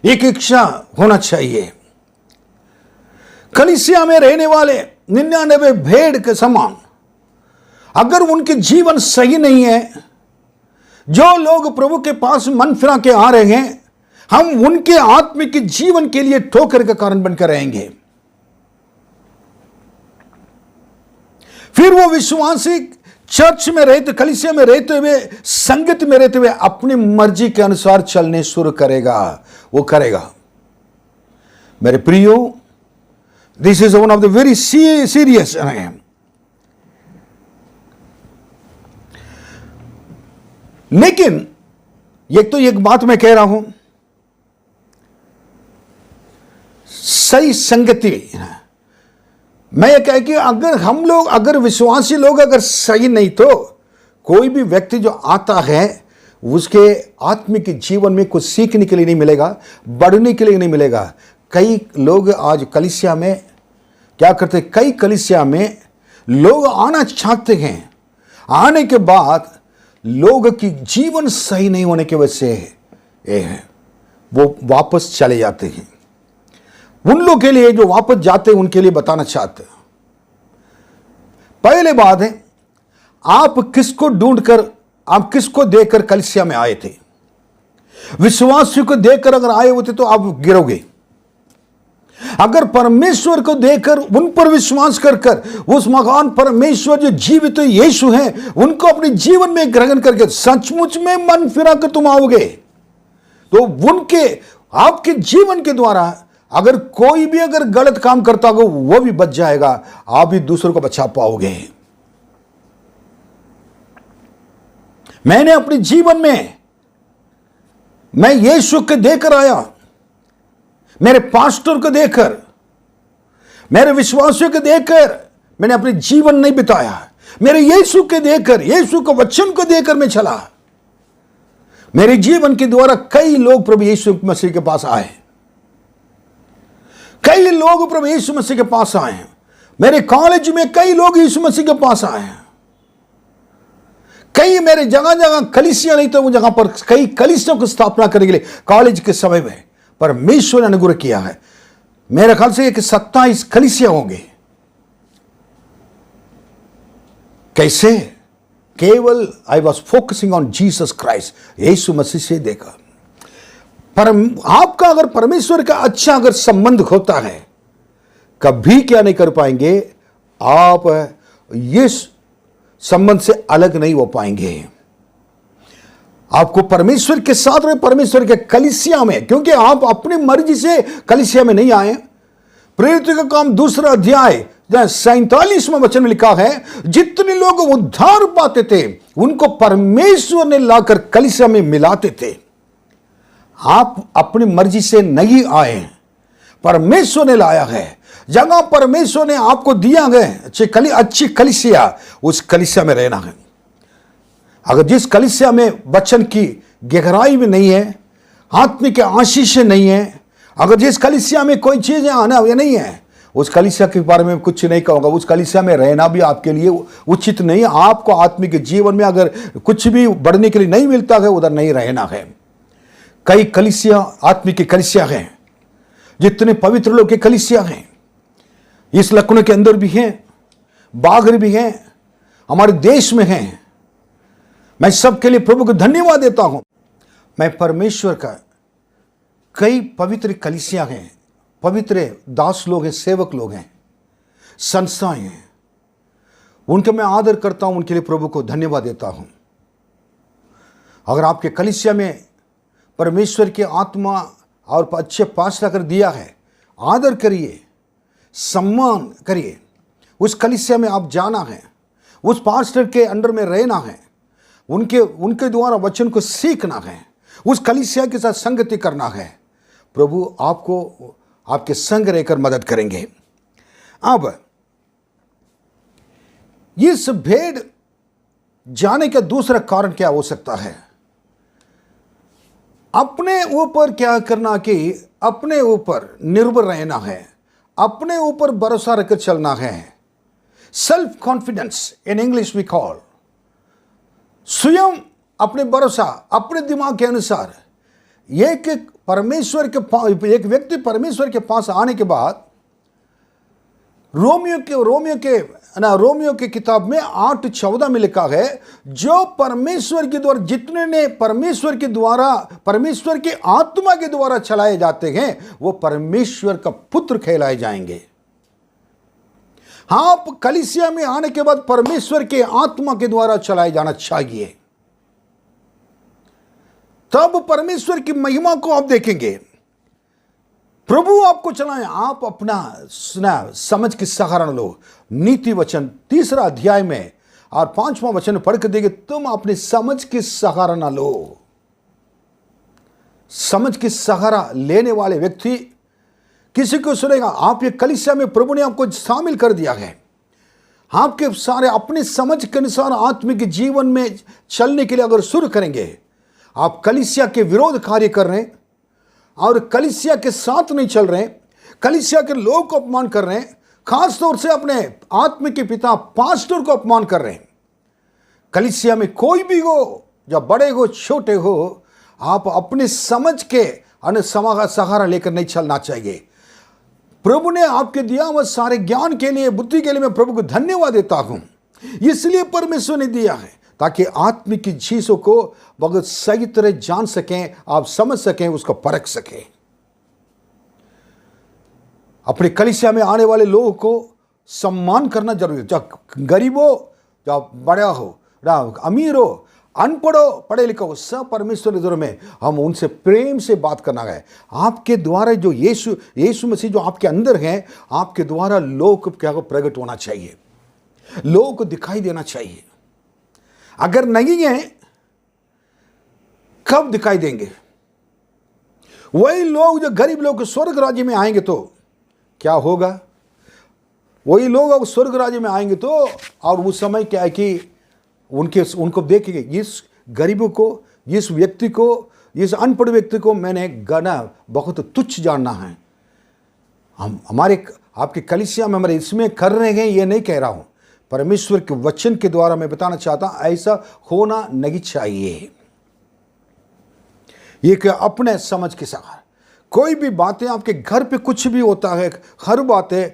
एक इच्छा होना चाहिए। कलीसिया में रहने वाले 99 भेड़ के समान अगर उनके जीवन सही नहीं है, जो लोग प्रभु के पास मन फिरा के आ रहे हैं, हम उनके आत्मिक जीवन के लिए ठोकर का कारण बनकर रहेंगे। फिर वो विश्वासी चर्च में रहते, कलीसिया में रहते हुए, संगत में रहते हुए अपनी मर्जी के अनुसार चलने शुरू करेगा, वो करेगा। मेरे प्रियो, this is one of the very serious. लेकिन एक बात मैं कह रहा हूं, सही संगति। मैं ये कह कि अगर विश्वासी लोग अगर सही नहीं, तो कोई भी व्यक्ति जो आता है उसके आत्मिक जीवन में कुछ सीखने के लिए नहीं मिलेगा, बढ़ने के लिए नहीं मिलेगा। कई लोग आज कलीसिया में क्या करते, कई कलीसिया में लोग आना चाहते हैं, आने के बाद लोग की जीवन सही नहीं होने की वजह से वो वापस चले जाते हैं। उन लोगों के लिए जो वापस जाते हैं उनके लिए बताना चाहते हैं, पहले बात है, आप किसको ढूंढकर, आप किसको देखकर कलीसिया में आए थे? विश्वासियों को देखकर अगर आए होते तो आप गिरोगे। अगर परमेश्वर को देखकर उन पर विश्वास कर उस महान परमेश्वर जो जीवित यीशु हैं उनको अपने जीवन में ग्रहण करके सचमुच में मन फिरा कर तुम आओगे, तो उनके आपके जीवन के द्वारा अगर कोई भी अगर गलत काम करता हो वो भी बच जाएगा, आप भी दूसरों को बचा पाओगे। मैंने अपने जीवन में मैं यीशु को देखकर आया, मेरे पास्टर को देखकर, मेरे विश्वासियों को देखकर मैंने अपने जीवन नहीं बिताया। मेरे यीशु के देखकर, यीशु के वचन को देखकर मैं चला। मेरे जीवन के द्वारा कई लोग प्रभु यीशु मसीह के पास आए, कई लोग प्रभु यीशु मसीह के पास आए। मेरे कॉलेज में कई लोग यीशु मसीह के पास आए। कई मेरे जगह जगह कलीसिया नहीं तो वो जगह पर कई कलीसियों की स्थापना करने के लिए कॉलेज के समय में परमेश्वर ने अनुग्रह किया है। मेरे ख्याल से 27 कलीसिया होंगे। कैसे? केवल I was focusing on Jesus Christ, यीशु मसीह से देखा। पर आपका अगर परमेश्वर का अच्छा अगर संबंध होता है, कभी क्या नहीं कर पाएंगे, आप इस संबंध से अलग नहीं हो पाएंगे। आपको परमेश्वर के साथ में, परमेश्वर के कलीसिया में, क्योंकि आप अपनी मर्जी से कलीसिया में नहीं आए। प्रेरितों का काम 2 अध्याय 47वां वचन में लिखा है, जितने लोग उद्धार पाते थे उनको परमेश्वर ने लाकर कलीसिया में मिलाते थे। आप अपनी मर्जी से नहीं आए, परमेश्वर ने लाया है। जगह परमेश्वर ने आपको दिया गया अच्छी कलीसिया, उस कलीसिया में रहना है। अगर जिस कलीसिया में वचन की गहराई में नहीं है, आत्मिक आशीष नहीं है, अगर जिस कलीसिया में कोई चीजें आना ये नहीं है, उस कलीसिया के बारे में कुछ नहीं कहूंगा। उस कलीसिया में रहना भी आपके लिए उचित नहीं। आपको आत्मिक जीवन में अगर कुछ भी बढ़ने के लिए नहीं मिलता है, उधर नहीं रहना है। कई कलीसिया आत्मिक कलीसिया हैं, जितने पवित्र लोग के कलीसिया हैं इस लखनऊ के अंदर भी हैं, बागर भी हैं, हमारे देश में हैं। मैं सबके लिए प्रभु को धन्यवाद देता हूं। मैं परमेश्वर का कई पवित्र कलीसिया हैं, पवित्र दास लोग हैं, सेवक लोग हैं, संस्थाएं हैं, उनके मैं आदर करता हूं, उनके लिए प्रभु को धन्यवाद देता हूं। अगर आपके कलीसिया में परमेश्वर की आत्मा और अच्छे पास लाकर दिया है, आदर करिए, सम्मान करिए। उस कलीसिया में आप जाना है, उस पास्टर के अंडर में रहना है, उनके द्वारा वचन को सीखना है, उस कलीसिया के साथ संगति करना है। प्रभु आपको आपके संग रहकर मदद करेंगे। अब इस भेड़ जाने का दूसरा कारण क्या हो सकता है? अपने ऊपर क्या करना कि अपने ऊपर निर्भर रहना है, अपने ऊपर भरोसा रखकर चलना है। Self confidence in English we call, स्वयं अपने भरोसा अपने दिमाग के अनुसार। एक व्यक्ति परमेश्वर के पास आने के बाद रोमियो के किताब में 8:14 में लिखा है, जो परमेश्वर के द्वारा, जितने ने परमेश्वर की आत्मा के द्वारा चलाए जाते हैं वो परमेश्वर का पुत्र कहलाए जाएंगे। आप कलीसिया में आने के बाद परमेश्वर के आत्मा के द्वारा चलाए जाना चाहिए, तब परमेश्वर की महिमा को आप देखेंगे। प्रभु आपको चलाएं, आप अपना समझ की सहारा लो। नीति वचन 3 अध्याय में और 5वां वचन में पढ़ कर देंगे, तुम अपनी समझ की सहारा ना लो। समझ की सहारा लेने वाले व्यक्ति किसी को सुनेगा। आप ये कलीसिया में प्रभु ने आपको शामिल कर दिया है। आपके सारे अपनी समझ के अनुसार आत्मिक जीवन में चलने के लिए अगर शुरू करेंगे, आप कलीसिया के विरोध कार्य कर रहे हैं और कलीसिया के साथ नहीं चल रहे हैं, कलीसिया के लोग को अपमान कर रहे हैं, खास तौर से अपने आत्मिक के पिता पास्टर को अपमान कर रहे हैं। कलीसिया में कोई भी हो, जब बड़े हो छोटे हो, आप अपनी समझ के सहारा लेकर नहीं चलना चाहिए। प्रभु ने आपके दिया हुआ सारे ज्ञान के लिए, बुद्धि के लिए मैं प्रभु को धन्यवाद देता हूं। इसलिए परमेश्वर ने दिया है ताकि आत्मिक की चीजों को बहुत सही तरह जान सकें, आप समझ सकें, उसको परख सकें। अपने कलीसिया में आने वाले लोगों को सम्मान करना जरूरी है। चाहे गरीब हो, चाहे बड़ा हो, अमीर हो, अनपढ़ हो, पढ़े लिखे हो, सब परमेश्वर के नजर में हम उनसे प्रेम से बात करना है। आपके द्वारा जो यीशु मसीह जो आपके अंदर है, आपके द्वारा लोग को क्या प्रकट होना चाहिए, लोगों को दिखाई देना चाहिए। अगर नहीं है, कब दिखाई देंगे? वही लोग जो गरीब लोग स्वर्ग राज्य में आएंगे तो क्या होगा? वही लोग अब स्वर्ग राज्य में आएंगे तो, और उस समय क्या है कि उनको देखेंगे, इस गरीबों को, इस व्यक्ति को, इस अनपढ़ व्यक्ति को मैंने गना बहुत तुच्छ जानना है। हम हमारे आपके कलीसिया में हमारे इसमें कर रहे हैं, ये नहीं कह रहा हूं। परमेश्वर के वचन के द्वारा मैं बताना चाहता हूं, ऐसा होना नहीं चाहिए। ये कि अपने समझ के साथ कोई भी बातें, आपके घर पे कुछ भी होता है, हर बातें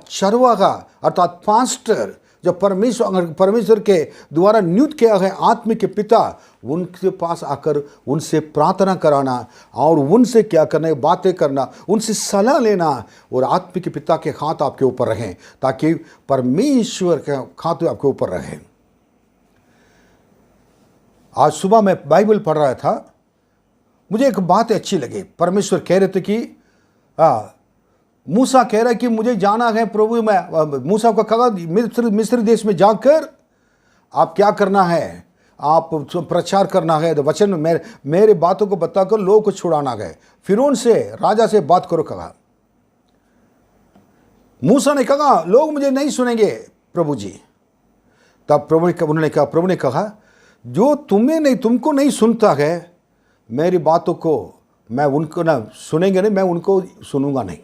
चरवाहा अर्थात पास्टर जो परमेश्वर के द्वारा नियुक्त किया है, आत्मिक के पिता, उनके पास आकर उनसे प्रार्थना कराना और उनसे क्या करना, बातें करना, उनसे सलाह लेना, और आत्मिक के पिता के हाथ आपके ऊपर रहें ताकि परमेश्वर के हाथ आपके ऊपर रहे। आज सुबह मैं बाइबल पढ़ रहा था, मुझे एक बात अच्छी लगी। परमेश्वर कह रहे थे कि मूसा कह रहा है कि मुझे जाना है प्रभु। मैं मूसा को कहा मिस्र देश में जाकर आप क्या करना है, आप प्रचार करना है, तो वचन में मेरे बातों को बताकर लोगों को छुड़ाना है, फिरौन से, राजा से बात करो कहा। मूसा ने कहा लोग मुझे नहीं सुनेंगे प्रभु जी। तब प्रभु ने कहा जो तुमको नहीं सुनता है, मेरी बातों को मैं उनको ना सुनेंगे नहीं, मैं उनको सुनूंगा नहीं।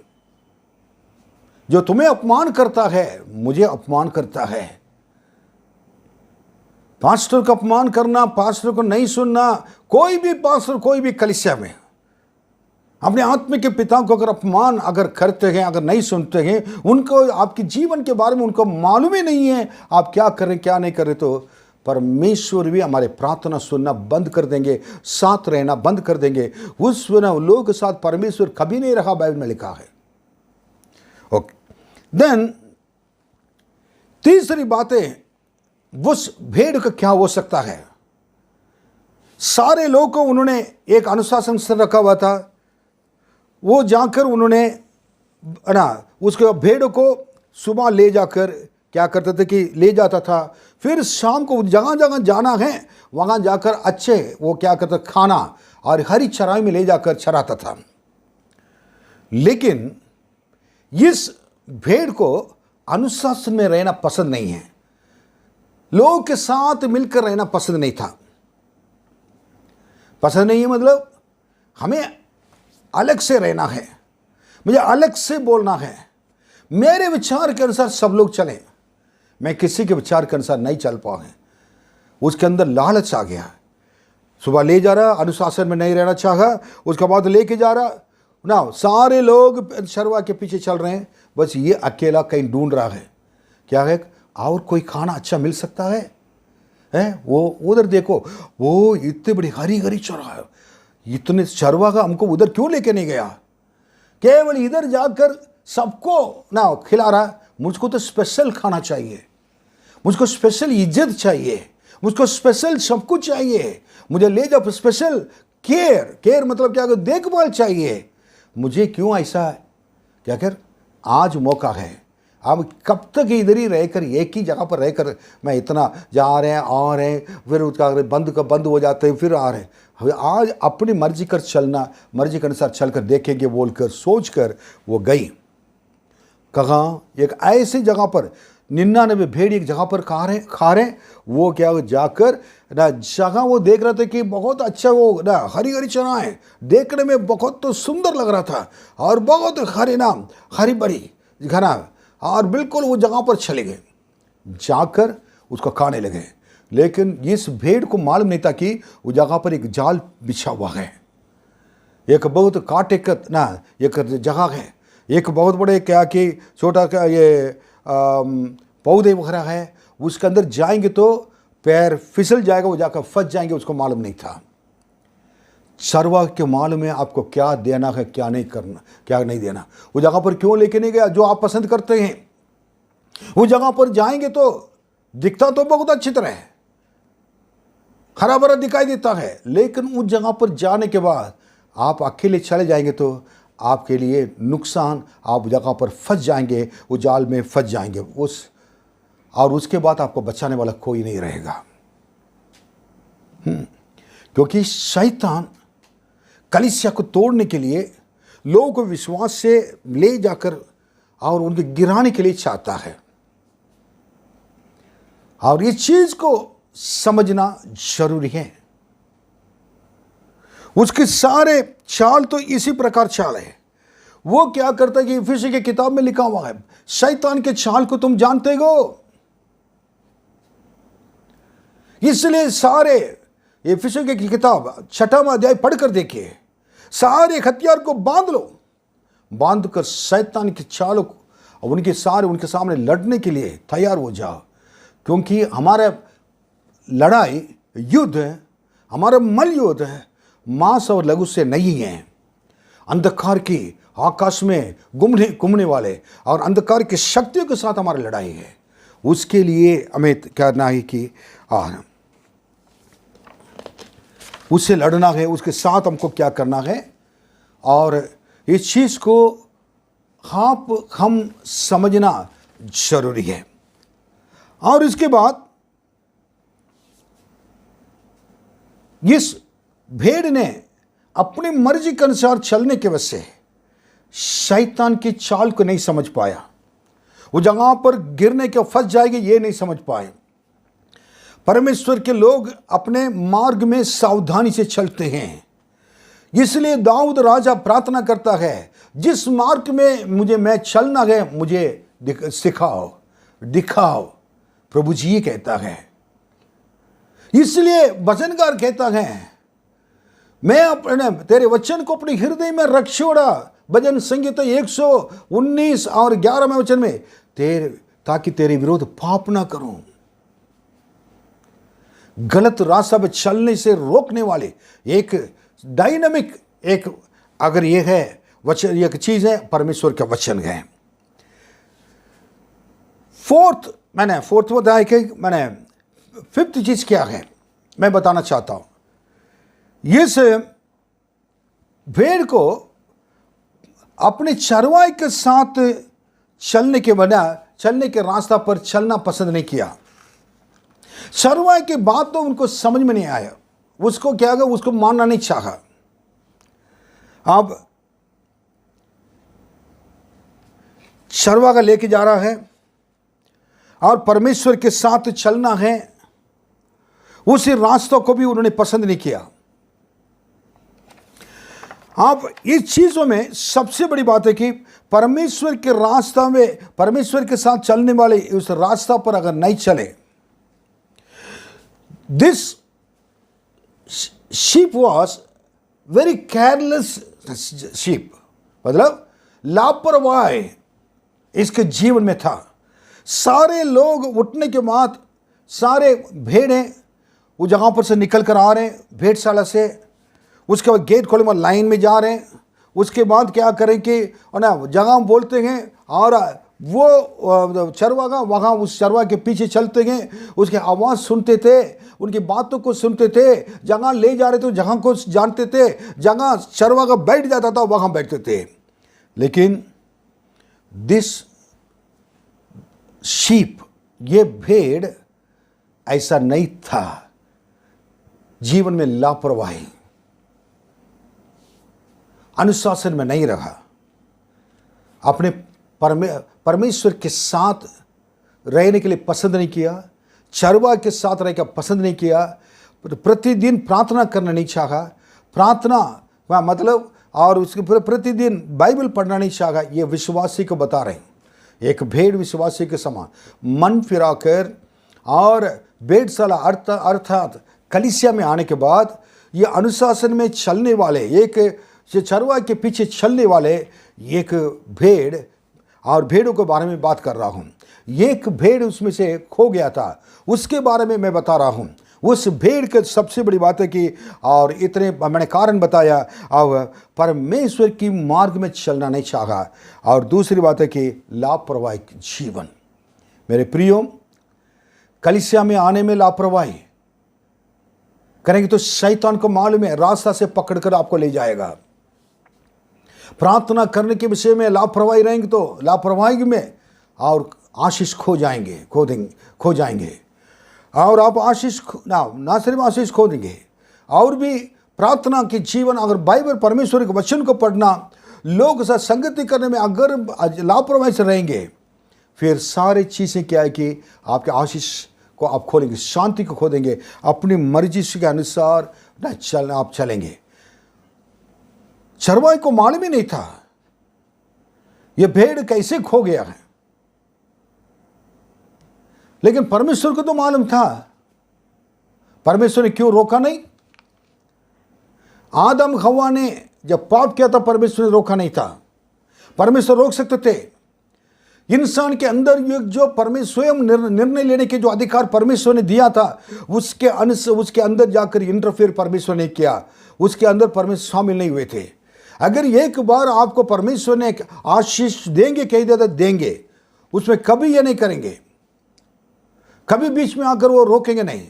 जो तुम्हें अपमान करता है, मुझे अपमान करता है। पास्टर को अपमान करना, पास्टर को नहीं सुनना, कोई भी पास्टर, कोई भी कलीसिया में अपने आत्मिक के पिता को अगर अपमान अगर करते हैं, अगर नहीं सुनते हैं, उनको आपके जीवन के बारे में उनको मालूम ही नहीं है आप क्या कर रहे क्या नहीं कर रहे, तो परमेश्वर भी हमारे प्रार्थना सुनना बंद कर देंगे, साथ रहना बंद कर देंगे। उस लोगों के साथ परमेश्वर कभी नहीं रहा, बाइबल में लिखा है। ओके, देन तीसरी बातें, उस भेड़ का क्या हो सकता है। सारे लोगों को उन्होंने एक अनुशासन से रखा हुआ था, वो जाकर उन्होंने उसके भेड़ को सुबह ले जाकर क्या करते थे कि ले जाता था, फिर शाम को जगह जगह जाना है वहां जाकर अच्छे वो क्या करता खाना और हरी चराई में ले जाकर चराता था। लेकिन इस भेड़ को अनुशासन में रहना पसंद नहीं है, लोगों के साथ मिलकर रहना पसंद नहीं था। पसंद नहीं है मतलब हमें अलग से रहना है, मुझे अलग से बोलना है, मेरे विचार के अनुसार सब लोग चलें, मैं किसी के विचार के अनुसार नहीं चल पाए। उसके अंदर लालच आ गया, सुबह ले जा रहा, अनुशासन में नहीं रहना चाहा, उसके बाद लेके जा रहा ना, सारे लोग शरवा के पीछे चल रहे हैं, बस ये अकेला कहीं ढूंढ रहा है क्या है और कोई खाना अच्छा मिल सकता है वो उधर देखो, वो इतने बड़ी हरी हरी चरा है, इतने चरवा का हमको उधर क्यों लेके नहीं गया, केवल इधर जाकर सबको ना खिला रहा। मुझको तो स्पेशल खाना चाहिए, मुझको स्पेशल इज्जत चाहिए, मुझको स्पेशल सब कुछ चाहिए, मुझे ले जाओ स्पेशल केयर मतलब क्या, देखभाल चाहिए, मुझे क्यों ऐसा है, क्या कर, आज मौका है। अब कब तक इधर ही रहकर, एक ही जगह पर रहकर मैं इतना जा रहे हैं आ रहे हैं, फिर उसका बंद हो जाते हैं, फिर आ रहे हैं। आज अपनी मर्जी कर चलना, मर्जी के अनुसार चलकर देखेंगे बोलकर सोचकर वो गई। कहाँ, एक ऐसी जगह पर 99 भेड़ एक जगह पर खा रहे। वो क्या जाकर ना जगह वो देख रहे थे कि बहुत अच्छा, वो ना हरी हरी चना है, देखने में बहुत तो सुंदर लग रहा था और बहुत हरी भरी घना, और बिल्कुल वो जगह पर चले गए, जाकर उसको खाने लगे। लेकिन इस भेड़ को मालूम नहीं था कि वो जगह पर एक जाल बिछा हुआ है, एक बहुत कांटे का ना एक जगह है, एक बहुत बड़े क्या कि छोटा क्या ये पौधे वगैरह है, उसके अंदर जाएंगे तो पैर फिसल जाएगा, वो जाकर फंस जाएंगे, उसको मालूम नहीं था। चरवाहे के मालूम है आपको क्या देना है, क्या नहीं करना, क्या नहीं देना। वो जगह पर क्यों लेके नहीं गया जो आप पसंद करते हैं। वो जगह पर जाएंगे तो दिखता तो बहुत अच्छी तरह है, हरा भरा दिखाई देता है, लेकिन उस जगह पर जाने के बाद आप अकेले चले जाएंगे तो आपके लिए नुकसान, आप जगह पर फंस जाएंगे, वो जाल में फंस जाएंगे और उसके बाद आपको बचाने वाला कोई नहीं रहेगा। क्योंकि शैतान कलीसिया को तोड़ने के लिए, लोगों को विश्वास से ले जाकर और उनके गिराने के लिए चाहता है, और ये चीज को समझना जरूरी है। उसके सारे चाल तो इसी प्रकार चाल है। वो क्या करता है कि इफिसी की किताब में लिखा हुआ है, शैतान के चाल को तुम जानते हो। इसलिए सारे इफिसी की किताब 6वां अध्याय पढ़कर देखिए, सारे हथियार को बांध लो, बांध कर शैतान की चालों को उनके सामने लड़ने के लिए तैयार हो जाओ। क्योंकि हमारा लड़ाई युद्ध है, हमारा मल युद्ध है, मांस और लघु से नहीं है। अंधकार की आकाश में घूमने वाले और अंधकार की शक्तियों के साथ हमारी लड़ाई है। उसके लिए हमें करना है कि उससे लड़ना है, उसके साथ हमको क्या करना है, और इस चीज़ को हम समझना जरूरी है। और इसके बाद इस भेड़ ने अपनी मर्जी के अनुसार चलने की वजह से शैतान की चाल को नहीं समझ पाया। वो जगह पर गिरने के फंस जाएगी ये नहीं समझ पाए। परमेश्वर के लोग अपने मार्ग में सावधानी से चलते हैं। इसलिए दाऊद राजा प्रार्थना करता है, जिस मार्ग में मैं चलना है मुझे सिखाओ, दिखाओ। प्रभु जी ये कहता है। इसलिए भजनकार कहता है, मैं अपने तेरे वचन को अपने हृदय में रख छोड़ा। भजन संगीत 119 और 11वें वचन में, ताकि तेरे विरोध पाप ना करूं। गलत रास्ता पर चलने से रोकने वाले एक डायनामिक अगर ये है वचन, एक चीज है, परमेश्वर का वचन है। फोर्थ बताया कि फिफ्थ चीज क्या है मैं बताना चाहता हूं। इस भेड़ को अपने चरवाहे के साथ चलने के रास्ता पर चलना पसंद नहीं किया। चरवाहे की बात तो उनको समझ में नहीं आया, उसको क्या होगा, उसको मानना नहीं चाहा। अब चरवाहा लेके जा रहा है और परमेश्वर के साथ चलना है, उसी रास्तों को भी उन्होंने पसंद नहीं किया। अब इस चीजों में सबसे बड़ी बात है कि परमेश्वर के रास्ता में, परमेश्वर के साथ चलने वाले उस रास्ता पर अगर नहीं चले, this sheep was very careless sheep, मतलब लापरवाह इसके जीवन में था। सारे लोग उठने के बाद, सारे भेड़ें वो जगह पर से निकल कर आ रहे हैं भेड़शाला से, उसके बाद गेट खोले में लाइन में जा रहे हैं। उसके बाद क्या करें कि ना जगह बोलते हैं और वो चरवाहा वहाँ उस चरवा के पीछे चलते गए, उसकी आवाज़ सुनते थे, उनकी बातों को सुनते थे, जहाँ ले जा रहे थे जहाँ को जानते थे, जहाँ चरवाहा बैठ जाता था वहाँ बैठते थे। लेकिन दिस शीप, ये भेड़ ऐसा नहीं था। जीवन में लापरवाही, अनुशासन में नहीं रहा, अपने परमेश्वर के साथ रहने के लिए पसंद नहीं किया, चरवा के साथ रहकर पसंद नहीं किया, प्रतिदिन प्रार्थना करना नहीं चाहा, प्रार्थना मतलब और उसके प्रतिदिन बाइबल पढ़ना नहीं चाहा। ये विश्वासी को बता रहे हैं। एक भेड़ विश्वासी के समान मन फिराकर और भेड़शाला अर्थात कलीसिया में आने के बाद ये अनुशासन में चलने वाले, एक चरवा के पीछे चलने वाले एक भेड़, और भेड़ों के बारे में बात कर रहा हूँ। एक भेड़ उसमें से खो गया था, उसके बारे में मैं बता रहा हूँ। उस भेड़ के सबसे बड़ी बात है कि, और इतने मैंने कारण बताया, अब परमेश्वर की मार्ग में चलना नहीं चाहा, और दूसरी बात है कि लापरवाही जीवन। मेरे प्रियो, कलीसिया में आने में लापरवाही करेंगे तो शैतान को मालूम है, रास्ता से पकड़कर आपको ले जाएगा। प्रार्थना करने के विषय में लापरवाही रहेंगे तो लापरवाही में और आशीष खो जाएंगे। और आप आशीष ना सिर्फ आशीष खो देंगे, और भी प्रार्थना के जीवन, अगर बाइबल परमेश्वर के वचन को पढ़ना, लोग साथ संगति करने में अगर लापरवाही से रहेंगे, फिर सारी चीज़ें क्या है कि आपके आशीष को आप खोलेंगे, शांति को खो देंगे, अपनी मर्जी के अनुसार आप चलेंगे। चरवाहे को मालूम ही नहीं था यह भेड़ कैसे खो गया है, लेकिन परमेश्वर को तो मालूम था। परमेश्वर ने क्यों रोका नहीं? आदम हव्वा ने जब पाप किया था, परमेश्वर ने रोका नहीं था। परमेश्वर रोक सकते थे। इंसान के अंदर जो परमेश्वर स्वयं निर्णय लेने के जो अधिकार परमेश्वर ने दिया था, उसके अंदर जाकर इंटरफेयर परमेश्वर ने किया, उसके अंदर परमेश्वर शामिल नहीं हुए थे। अगर एक बार आपको परमेश्वर ने आशीष देंगे, कह दिया था देंगे, उसमें कभी ये नहीं करेंगे, कभी बीच में आकर वो रोकेंगे नहीं।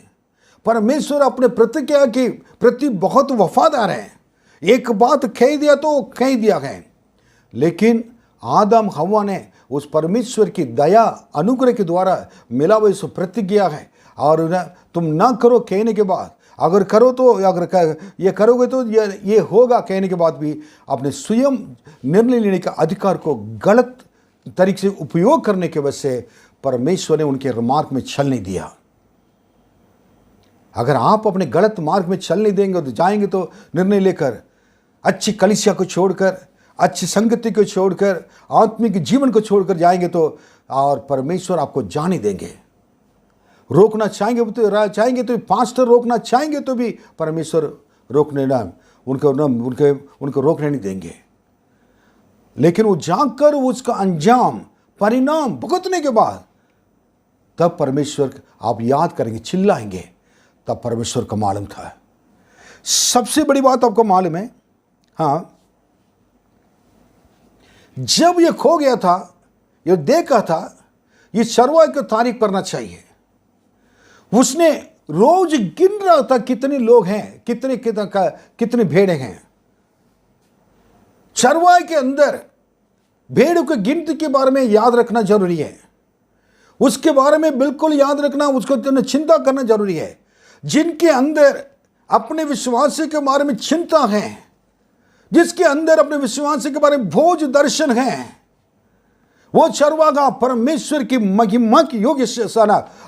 परमेश्वर अपने प्रतिज्ञा के प्रति बहुत वफादार हैं। एक बात कह दिया तो कह दिया है। लेकिन आदम हव्वा ने उस परमेश्वर की दया अनुग्रह के द्वारा मिला हुआ इस प्रतिज्ञा है, और तुम ना करो कहने के बाद, अगर करो तो, अगर ये करोगे तो ये होगा कहने के बाद भी अपने स्वयं निर्णय लेने का अधिकार को गलत तरीके से उपयोग करने के वजह से परमेश्वर ने उनके मार्ग में चल नहीं दिया। अगर आप अपने गलत मार्ग में चल नहीं देंगे तो जाएंगे तो निर्णय लेकर, अच्छी कलीसिया को छोड़कर, अच्छी संगति को छोड़कर, आत्मिक जीवन को छोड़कर जाएंगे तो, और परमेश्वर आपको जाने देंगे। रोकना चाहेंगे तो पास्टर रोकना चाहेंगे तो भी परमेश्वर रोकने ना उनको रोकने नहीं देंगे। लेकिन वो जाकर उसका अंजाम परिणाम भुगतने के बाद तब परमेश्वर आप याद करेंगे, चिल्लाएंगे, तब परमेश्वर का मालूम था। सबसे बड़ी बात आपको मालूम है, हाँ, जब ये खो गया था, ये देखा था, ये चरवाहे को तारीफ करना चाहिए। उसने रोज गिन रहा था कितने लोग हैं, कितने भेड़े हैं। चरवाहे के अंदर भेड़ों की गिनती के बारे में याद रखना जरूरी है, उसके बारे में बिल्कुल याद रखना, उसको चिंता करना जरूरी है। जिनके अंदर अपने विश्वास के बारे में चिंता है, जिसके अंदर अपने विश्वास के बारे में भोज दर्शन है, वो चरवाहा परमेश्वर की महिमा की योग्य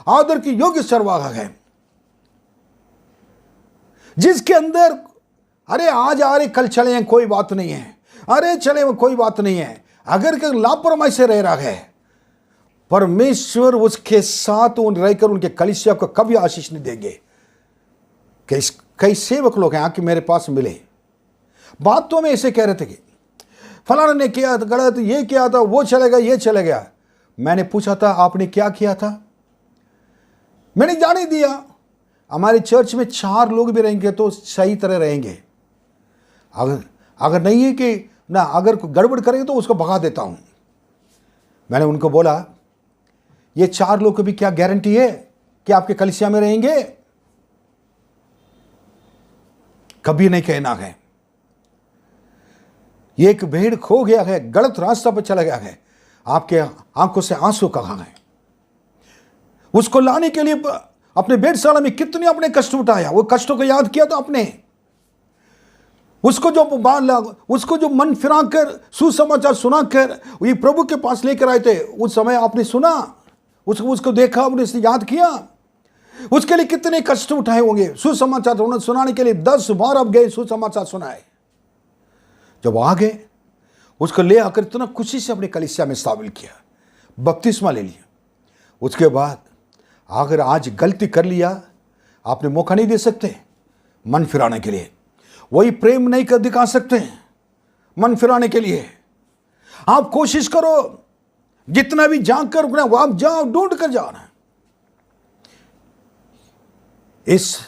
आदर की योग्य चरवाहा है। जिसके अंदर अरे आज आ रहे कल चले हैं कोई बात नहीं है, अरे चले वो कोई बात नहीं है, अगर लापरवाही से रह रहा है, परमेश्वर उसके साथ रहकर उनके कलीसिया को कभी आशीष नहीं देंगे। कई सेवक लोग हैं आके मेरे पास मिले, बातों में ऐसे कह रहे थे कि फलाना ने किया था गलत, ये किया था, वो चले गया, ये चले गया। मैंने पूछा था आपने क्या किया था? मैंने जाने दिया। हमारे चर्च में 4 लोग भी रहेंगे तो सही तरह रहेंगे, अगर नहीं है कि ना, अगर गड़बड़ करेंगे तो उसको भगा देता हूं। मैंने उनको बोला, ये 4 लोग को भी क्या गारंटी है कि आपके कलीसिया में रहेंगे? कभी नहीं कहना है। एक भेड़ खो गया है, गलत रास्ता पर चला गया है, आपके आंखों से आंसू कहाँ है? उसको लाने के लिए अपने भेड़शाला में कितने अपने कष्ट उठाया, वो कष्टों को याद किया तो अपने उसको जो मन फिरा कर सुसमाचार सुनाकर ये प्रभु के पास लेकर आए थे, उस समय आपने सुना, उसको देखा, आपने याद किया, उसके लिए कितने कष्ट उठाए होंगे। सुसमाचार सुनाने के लिए 10 बार आप गए, सुसमाचार सुनाए। जब आ गए, उसको ले आकर इतना खुशी से अपने कलीसिया में शामिल किया, बपतिस्मा ले लिया। उसके बाद अगर आज गलती कर लिया, आपने मौका नहीं दे सकते मन फिराने के लिए, वही प्रेम नहीं कर दिखा सकते मन फिराने के लिए। आप कोशिश करो, जितना भी जाग कर आप जाओ, ढूंढ कर जाना। इस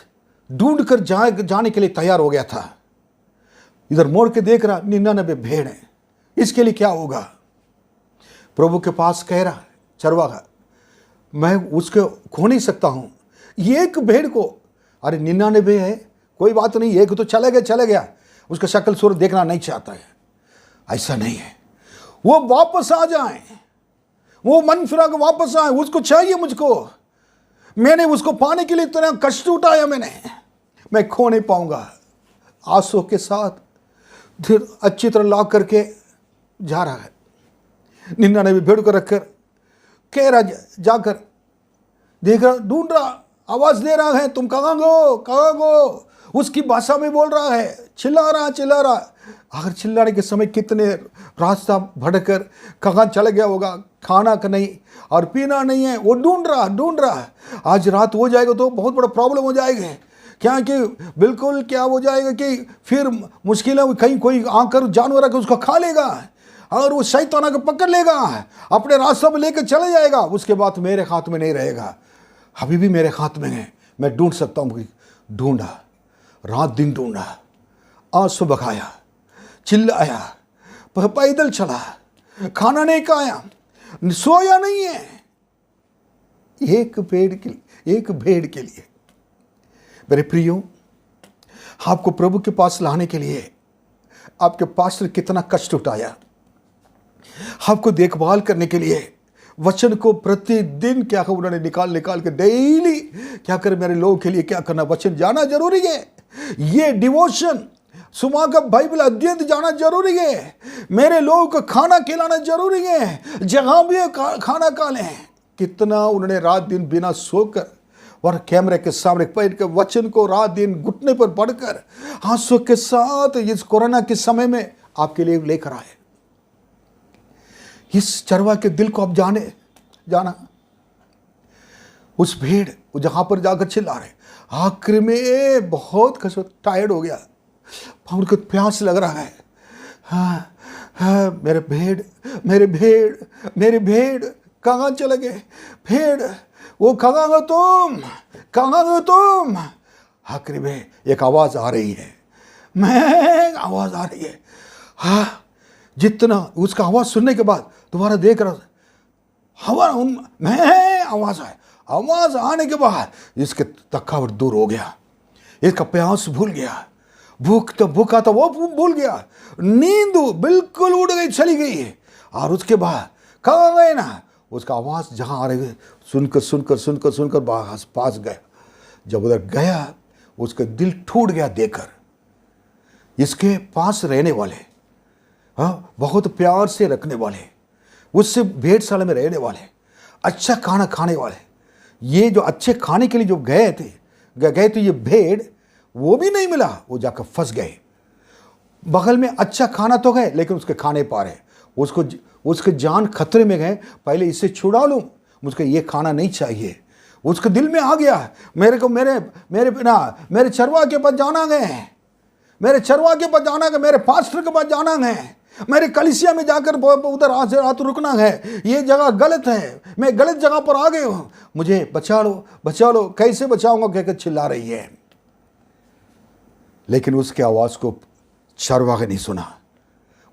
ढूंढ कर जाने के लिए तैयार हो गया था। इधर मोड़ के देख रहा, 99 भेड़ है, इसके लिए क्या होगा? प्रभु के पास कह रहा चरवाहा, मैं उसको खो नहीं सकता हूं, एक भेड़ को, अरे 99 है, कोई बात नहीं, एक तो चला गया, उसका शक्ल सूरत देखना नहीं चाहता है। ऐसा नहीं है, वो वापस आ जाए, वो मन फिरा के वापस आए, उसको चाहिए मुझको, मैंने उसको पाने के लिए इतना कष्ट उठाया, मैं खो नहीं पाऊंगा। आंसू के साथ फिर अच्छी तरह ला करके जा रहा है, 99 भेड़ को रखकर कह रहा, जाकर देख रहा, ढूंढ रहा, आवाज दे रहा है, तुम कहाँ गो? उसकी भाषा में बोल रहा है, चिल्ला रहा। आखिर चिल्लाने के समय कितने रास्ता भटकर कहाँ चला गया होगा, खाना का नहीं और पीना नहीं है, वो ढूंढ रहा। आज रात हो जाएगा तो बहुत बड़ा प्रॉब्लम हो जाएगा, क्या कि बिल्कुल क्या हो जाएगा कि फिर मुश्किल है, कहीं कोई आकर जानवर आकर उसको खा लेगा और वो शैतान आकर पकड़ लेगा, अपने रास्ते पर लेकर चले जाएगा, उसके बाद मेरे हाथ में नहीं रहेगा। अभी भी मेरे हाथ में है, मैं ढूंढ सकता हूँ। ढूंढा, रात दिन ढूंढा, आंसू बहाया, चिल्लाया, पैदल चला, खाना नहीं खाया, सोया नहीं है, एक भेड़ के लिए। मेरे प्रियो, आपको प्रभु के पास लाने के लिए आपके पास्टर कितना कष्ट उठाया, आपको देखभाल करने के लिए वचन को प्रतिदिन क्या कर उन्होंने निकाल के डेली क्या कर मेरे लोगों के लिए क्या करना, वचन जाना जरूरी है, ये डिवोशन सुबह का बाइबल अध्ययन जाना जरूरी है, मेरे लोगों को खाना खिलाना जरूरी है, जहां भी खाना खा लें। कितना उन्होंने रात दिन बिना सोकर और कैमरे के सामने बैठ कर वचन को रात दिन घुटने पर पढ़कर आंसू के साथ इस कोरोना के समय में आपके लिए लेकर आए। इस चरवा के दिल को आप जाना, उस भेड़ जहां पर जाकर चिल्ला रहे, आखिर में बहुत टायर्ड हो गया, उनको प्यास लग रहा है। हाँ, मेरे भेड़ कहाँ चले गए? भेड़, वो कहाँ गए तुम? आखिर में एक आवाज आ रही है, आवाज आ रही है। हाँ, जितना उसका आवाज सुनने के बाद दोबारा देख रहा, आवाज आने के बाद इसके तकावट दूर हो गया, इसका प्यास भूल गया, भूखा था वो भूल गया, नींद बिल्कुल उड़ गई, चली गई। और उसके बाद कहाँ गए ना, उसका आवाज जहां आ रही है सुनकर पास गया। जब उधर गया, उसका दिल टूट गया देखकर। इसके पास रहने वाले, बहुत प्यार से रखने वाले, उससे भेड़शाला में रहने वाले, अच्छा खाना खाने वाले, ये जो अच्छे खाने के लिए जो गए थे ये भेड़, वो भी नहीं मिला, वो जाकर फंस गए। बगल में अच्छा खाना तो गए लेकिन उसके खाने पा रहे, उसके जान खतरे में गए, पहले इसे छुड़ा लूं, मुझको ये खाना नहीं चाहिए। उसके दिल में आ गया, मेरे चरवा के पास जाना है, मेरे पास्टर के पास जाना है, मेरे कलीसिया में जाकर उधर आज रात रुकना है, ये जगह गलत है, मैं गलत जगह पर आ गए हूँ, मुझे बचा लो। कैसे बचाऊंगा कहकर चिल्ला रही है। लेकिन उसके आवाज को चरवाहा नहीं सुना,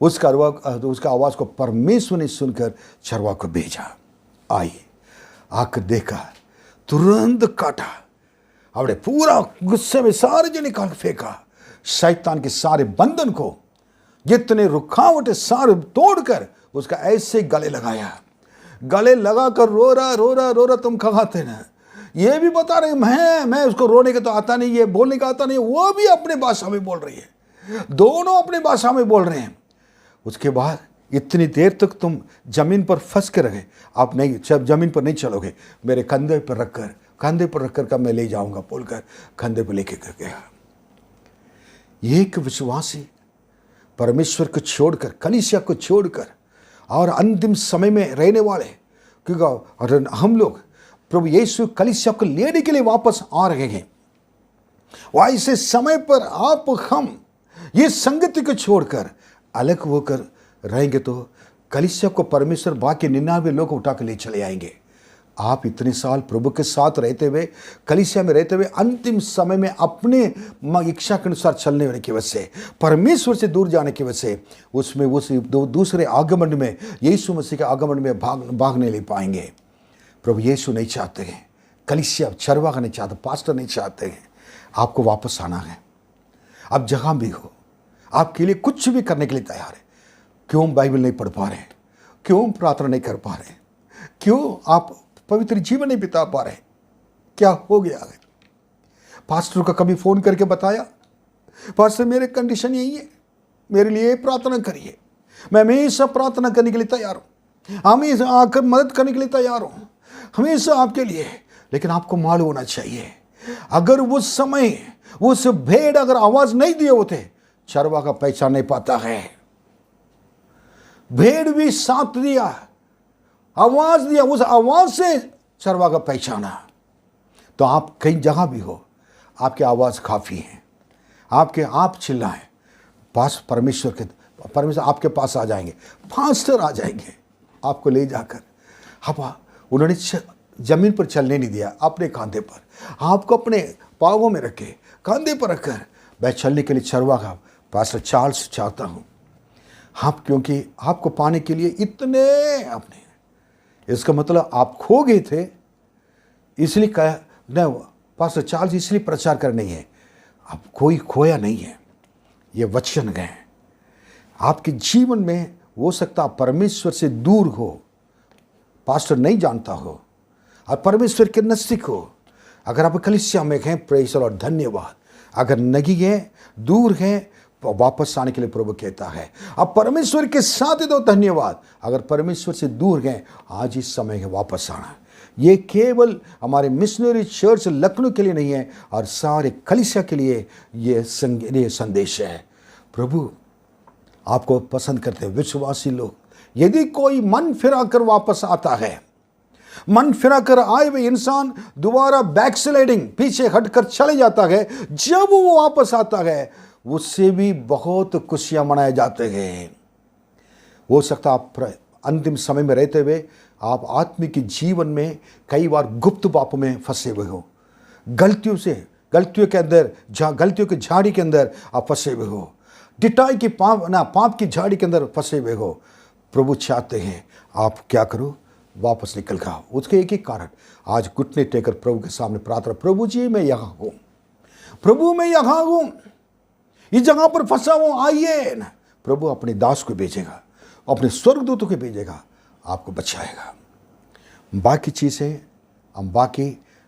उसका आवाज़ को परमेश्वर ने सुनकर चरवा को भेजा। आइए आकर देखा, तुरंत काटा, अपने पूरा गुस्से में सारे जो निकाल फेंका, शैतान के सारे बंधन को, जितने रुकावटें सारे तोड़कर उसका ऐसे गले लगाया। गले लगाकर रो रहा तुम कहाँ थे ना, ये भी बता रहे मैं उसको रोने के तो आता नहीं, ये बोलने का आता नहीं, वो भी अपने भाषा में बोल रही है, दोनों अपनी भाषा में बोल रहे हैं। उसके बाद इतनी देर तक तुम जमीन पर फंस के रहे, आप नहीं, जब जमीन पर नहीं चलोगे, मेरे कंधे पर रखकर का मैं ले जाऊंगा बोलकर कंधे पर लेके कर गया। एक विश्वासी परमेश्वर को छोड़कर, कलीसिया को छोड़कर और अंतिम समय में रहने वाले, क्योंकि हम लोग प्रभु यीशु कलीसिया को लेने के लिए वापस आ रहे हैं, वह ऐसे समय पर आप हम ये संगति को छोड़कर अलग होकर रहेंगे तो कलीसिया को परमेश्वर बाकी 99 लोग उठा कर ले चले आएंगे। आप इतने साल प्रभु के साथ रहते हुए, कलीसिया में रहते हुए, अंतिम समय में अपने इच्छा के अनुसार चलने वाले की वजह से, परमेश्वर से दूर जाने की वजह से, उसमें उस दूसरे आगमन में, यीशु मसीह के आगमन में भाग नहीं ले पाएंगे। प्रभु यीशु नहीं चाहते हैं, कलीसिया चरवाहा नहीं चाहते, पास्टर नहीं चाहते हैं, आपको वापस आना है। आप जहाँ भी हो, आपके लिए कुछ भी करने के लिए तैयार है। क्यों बाइबल नहीं पढ़ पा रहे, क्यों प्रार्थना नहीं कर पा रहे, क्यों आप पवित्र जीवन नहीं बिता पा रहे, क्या हो गया है? पास्टर को कभी फ़ोन करके बताया, पास्टर मेरे कंडीशन यही है, मेरे लिए प्रार्थना करिए। मैं हमेशा प्रार्थना करने के लिए तैयार हूँ, हमेशा आकर मदद करने के लिए तैयार हूँ, हमेशा आपके लिए। लेकिन आपको मालूम होना चाहिए, अगर उस समय उस भेड़ अगर आवाज़ नहीं दिए होते, चरवा का पहचान नहीं पाता है। भेड़ भी साथ दिया, आवाज दिया, उस आवाज से चरवा का पहचाना। तो आप कहीं जहां भी हो, आपकी आवाज काफी है, आप चिल्लाएं, परमेश्वर आपके पास आ जाएंगे, पास्टर आ जाएंगे आपको ले जाकर। उन्होंने जमीन पर चलने नहीं दिया, अपने कांधे पर आपको अपने पाँवों में रखे, कांधे पर रखकर मैं चलने के लिए चरवा का पास्टर चार्ल्स चाहता हूँ। आप क्योंकि आपको पाने के लिए इतने अपने, इसका मतलब आप खो गए थे, इसलिए कहा न पास्टर चार्ल्स इसलिए प्रचार कर नहीं है, आप कोई खोया नहीं है, ये वचन गए। आपके जीवन में हो सकता आप परमेश्वर से दूर हो, पास्टर नहीं जानता हो, और परमेश्वर के नज़दीक हो। अगर आप कलीसिया में हैं, प्रेज़ और धन्यवाद। अगर नहीं है, दूर हैं, वापस आने के लिए प्रभु कहता है। अब परमेश्वर के साथ दो धन्यवाद। अगर परमेश्वर से दूर गए, आज इस समय है वापस आना। ये केवल हमारे मिशनरी चर्च लखनऊ के लिए नहीं है, और सारे कलीसिया के लिए ये संदेश है। प्रभु आपको पसंद करते हैं विश्वासी लोग। यदि कोई मन फिरा कर वापस आता है, मन फिरा कर आए हुए इंसान दोबारा बैकस्लाइडिंग, पीछे हटकर चले जाता है, जब वो वापस आता है उससे भी बहुत खुशियां मनाए जाते हैं। हो सकता आप अंतिम समय में रहते हुए आप आत्मिक जीवन में कई बार गुप्त पापों में फंसे हुए हो, गलतियों के झाड़ी के अंदर आप फंसे हुए हो, डिटाई की पाप की झाड़ी के अंदर फंसे हुए हो। प्रभु चाहते हैं आप क्या करो, वापस निकल जाओ। उसके एक ही कारण, आज घुटने टेकर प्रभु के सामने प्रार्थना, प्रभु जी मैं यहाँ हूँ, प्रभु मैं यहाँ हूँ, इस जगह पर फंसा हूँ, आइए ना। प्रभु अपने दास को भेजेगा, अपने स्वर्गदूतों को भेजेगा, आपको बचाएगा। बाकी चीज़ें हम बाकी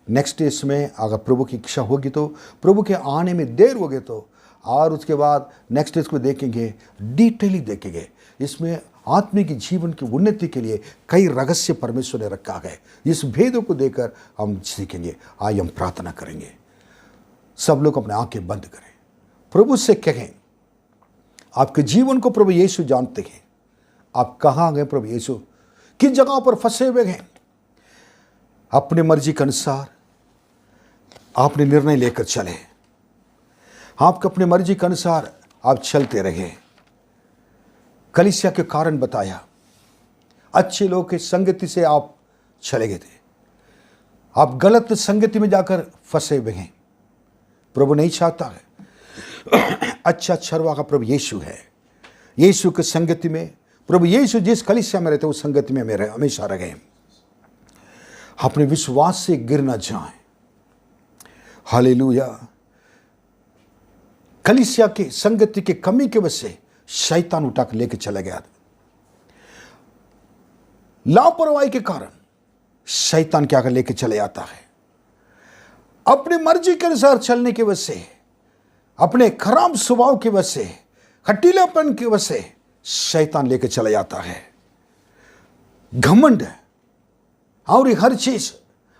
नेक्स्ट डेज में अगर प्रभु की इच्छा होगी तो, प्रभु के आने में देर होगी तो, और उसके बाद नेक्स्ट डेज को देखेंगे, डिटेली देखेंगे। इसमें आत्मिक जीवन की उन्नति के लिए कई रहस्य परमेश्वर ने रखा है। इस भेदों को देकर हम सीखेंगे। आज हम प्रार्थना करेंगे। सब लोग अपने आंखें बंद करें, प्रभु से कहें, आपके जीवन को प्रभु यीशु जानते हैं। आप कहाँ गए प्रभु यीशु, किस जगह पर फंसे हुए हैं। अपने मर्जी के अनुसार आपने निर्णय लेकर चले, आपको अपने मर्जी के अनुसार आप चलते रहे। कलीसिया के कारण बताया, अच्छे लोग की संगति से आप चले गए थे, आप गलत संगति में जाकर फंसे हुए हैं। प्रभु नहीं चाहता है। अच्छा चरवाहा प्रभु यीशु है। यीशु की संगति में, प्रभु यीशु जिस कलीसिया में रहते उस संगति में मेरे हमेशा रहे, अपने विश्वास से गिर न जाएं। हालेलुया। कलीसिया की संगति की कमी की वजह से शैतान उठा के लेके चला गया। लापरवाही के कारण शैतान क्या कर लेके चले जाता है। अपनी मर्जी के अनुसार चलने की वजह से, अपने खराब स्वभाव की वजह से, खटीलापन की वजह से शैतान लेके चला जाता है। घमंड और हर चीज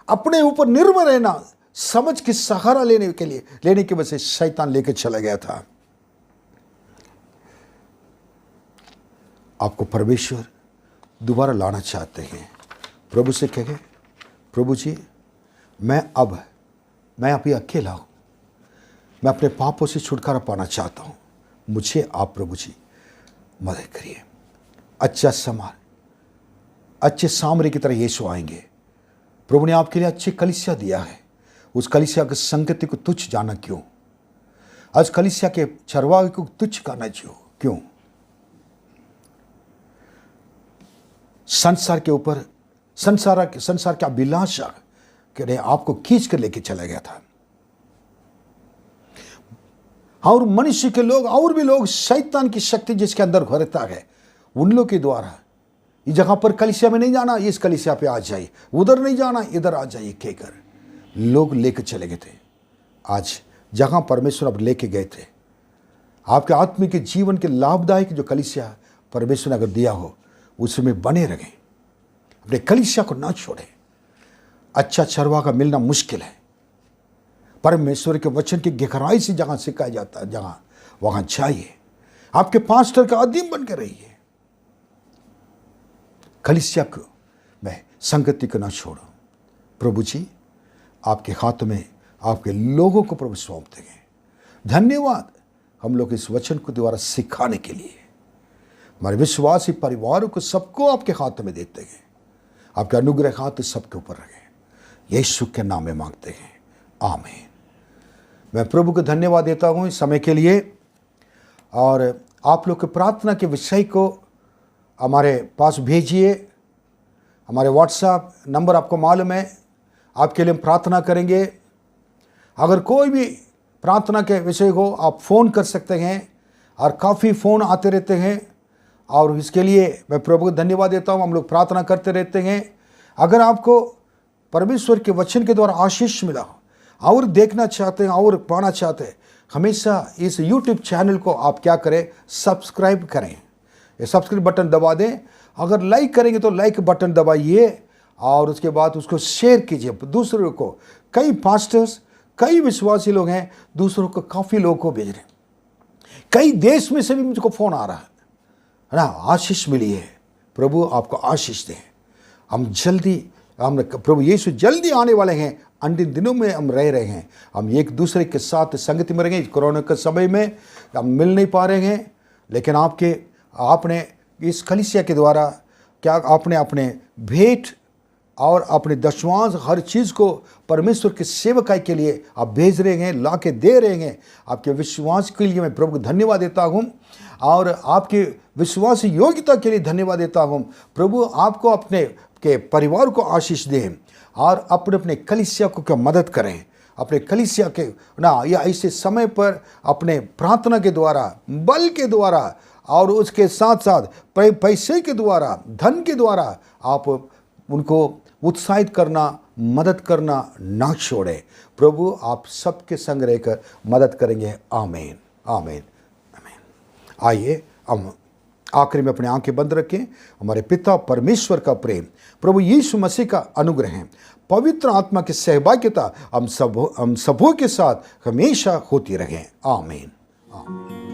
अपने ऊपर निर्भर रहना, समझ के सहारा लेने की वजह से शैतान लेके चला गया था। आपको परमेश्वर दोबारा लाना चाहते हैं। प्रभु से कहे, प्रभु जी मैं अभी अकेला हूं, मैं अपने पापों से छुटकारा पाना चाहता हूं, मुझे आप प्रभु जी मदद करिए। अच्छे सामरी की तरह यीशु आएंगे। प्रभु ने आपके लिए अच्छी कलीसिया दिया है, उस कलीसिया की संगति को तुच्छ जाना क्यों? आज कलीसिया के चरवाहे को तुच्छ करना क्यों? संसार के ऊपर संसार का अभिलाषा के आपको खींच कर लेके चला गया था। और मनुष्य के लोग और भी लोग, शैतान की शक्ति जिसके अंदर भरता है, उन लोग के द्वारा इस जगह पर कलीसिया में नहीं जाना, इस कलीसिया पे आ जाइए, उधर नहीं जाना, इधर आ जाइए कहकर लोग लेकर चले गए थे। आज जहां परमेश्वर अब लेके गए थे, आपके आत्मिक जीवन के लाभदायक जो कलीसिया परमेश्वर ने अगर दिया हो, उसमें बने रहें, अपने कलीसिया को ना छोड़ें। अच्छा चरवा का मिलना मुश्किल है। परमेश्वर के वचन की गहराई से जहां सिखाया जाता है, वहां जाइए, आपके पास्टर का अधीन बनकर रहिए। कलीसिया को मैं संगति को ना छोड़ो। प्रभु जी आपके हाथ में आपके लोगों को प्रभु सौंप देंगे। धन्यवाद हम लोग इस वचन को द्वारा सिखाने के लिए। हमारे विश्वासी परिवारों को सबको आपके हाथ में देते हैं। आपके अनुग्रह हाथ सबके ऊपर रहे, यीशु के नाम में मांगते हैं, आमीन। मैं प्रभु को धन्यवाद देता हूँ इस समय के लिए। और आप लोग के प्रार्थना के विषय को हमारे पास भेजिए। हमारे व्हाट्सएप नंबर आपको मालूम है, आपके लिए हम प्रार्थना करेंगे। अगर कोई भी प्रार्थना के विषय को आप फ़ोन कर सकते हैं, और काफ़ी फ़ोन आते रहते हैं, और इसके लिए मैं प्रभु को धन्यवाद देता हूँ। हम लोग प्रार्थना करते रहते हैं। अगर आपको परमेश्वर के वचन के द्वारा आशीष मिला और देखना चाहते हैं और पाना चाहते हैं, हमेशा इस YouTube चैनल को आप क्या करें, सब्सक्राइब करें। ये सब्सक्राइब बटन दबा दें। अगर लाइक करेंगे तो लाइक बटन दबाइए, और उसके बाद उसको शेयर कीजिए दूसरों को। कई पास्टर्स, कई विश्वासी लोग हैं, दूसरों को काफ़ी लोगों को भेज रहे हैं। कई देश में से भी मुझको फ़ोन आ रहा है ना, आशीष मिली है। प्रभु आपको आशीष दे। हम प्रभु यीशु जल्दी आने वाले हैं। अंतिम दिनों में हम रह रहे हैं। हम एक दूसरे के साथ संगति में रहेंगे। कोरोना के समय में हम मिल नहीं पा रहे हैं, लेकिन आपने इस कलीसिया के द्वारा क्या आपने अपने भेंट और अपने दशवांश हर चीज़ को परमेश्वर के सेवकाई के लिए आप भेज रहे हैं, ला के दे रहे हैं। आपके विश्वास के लिए मैं प्रभु को धन्यवाद देता हूँ, और आपके विश्वास योग्यता के लिए धन्यवाद देता हूँ। प्रभु आपको अपने के परिवार को आशीष दें, और अपने कलीसिया को क्या मदद करें। अपने कलीसिया के ना या ऐसे समय पर अपने प्रार्थना के द्वारा, बल के द्वारा, और उसके साथ साथ पैसे के द्वारा, धन के द्वारा आप उनको उत्साहित करना, मदद करना ना छोड़े। प्रभु आप सबके संग रहकर मदद करेंगे। आमीन, आमीन, आमीन। आइए हम आखिरी में अपने आंखें बंद रखें। हमारे पिता परमेश्वर का प्रेम, प्रभु यीशु मसीह का अनुग्रह है, पवित्र आत्मा की सहभागिता हम सबों के साथ हमेशा होती रहे। आमीन, आमीन।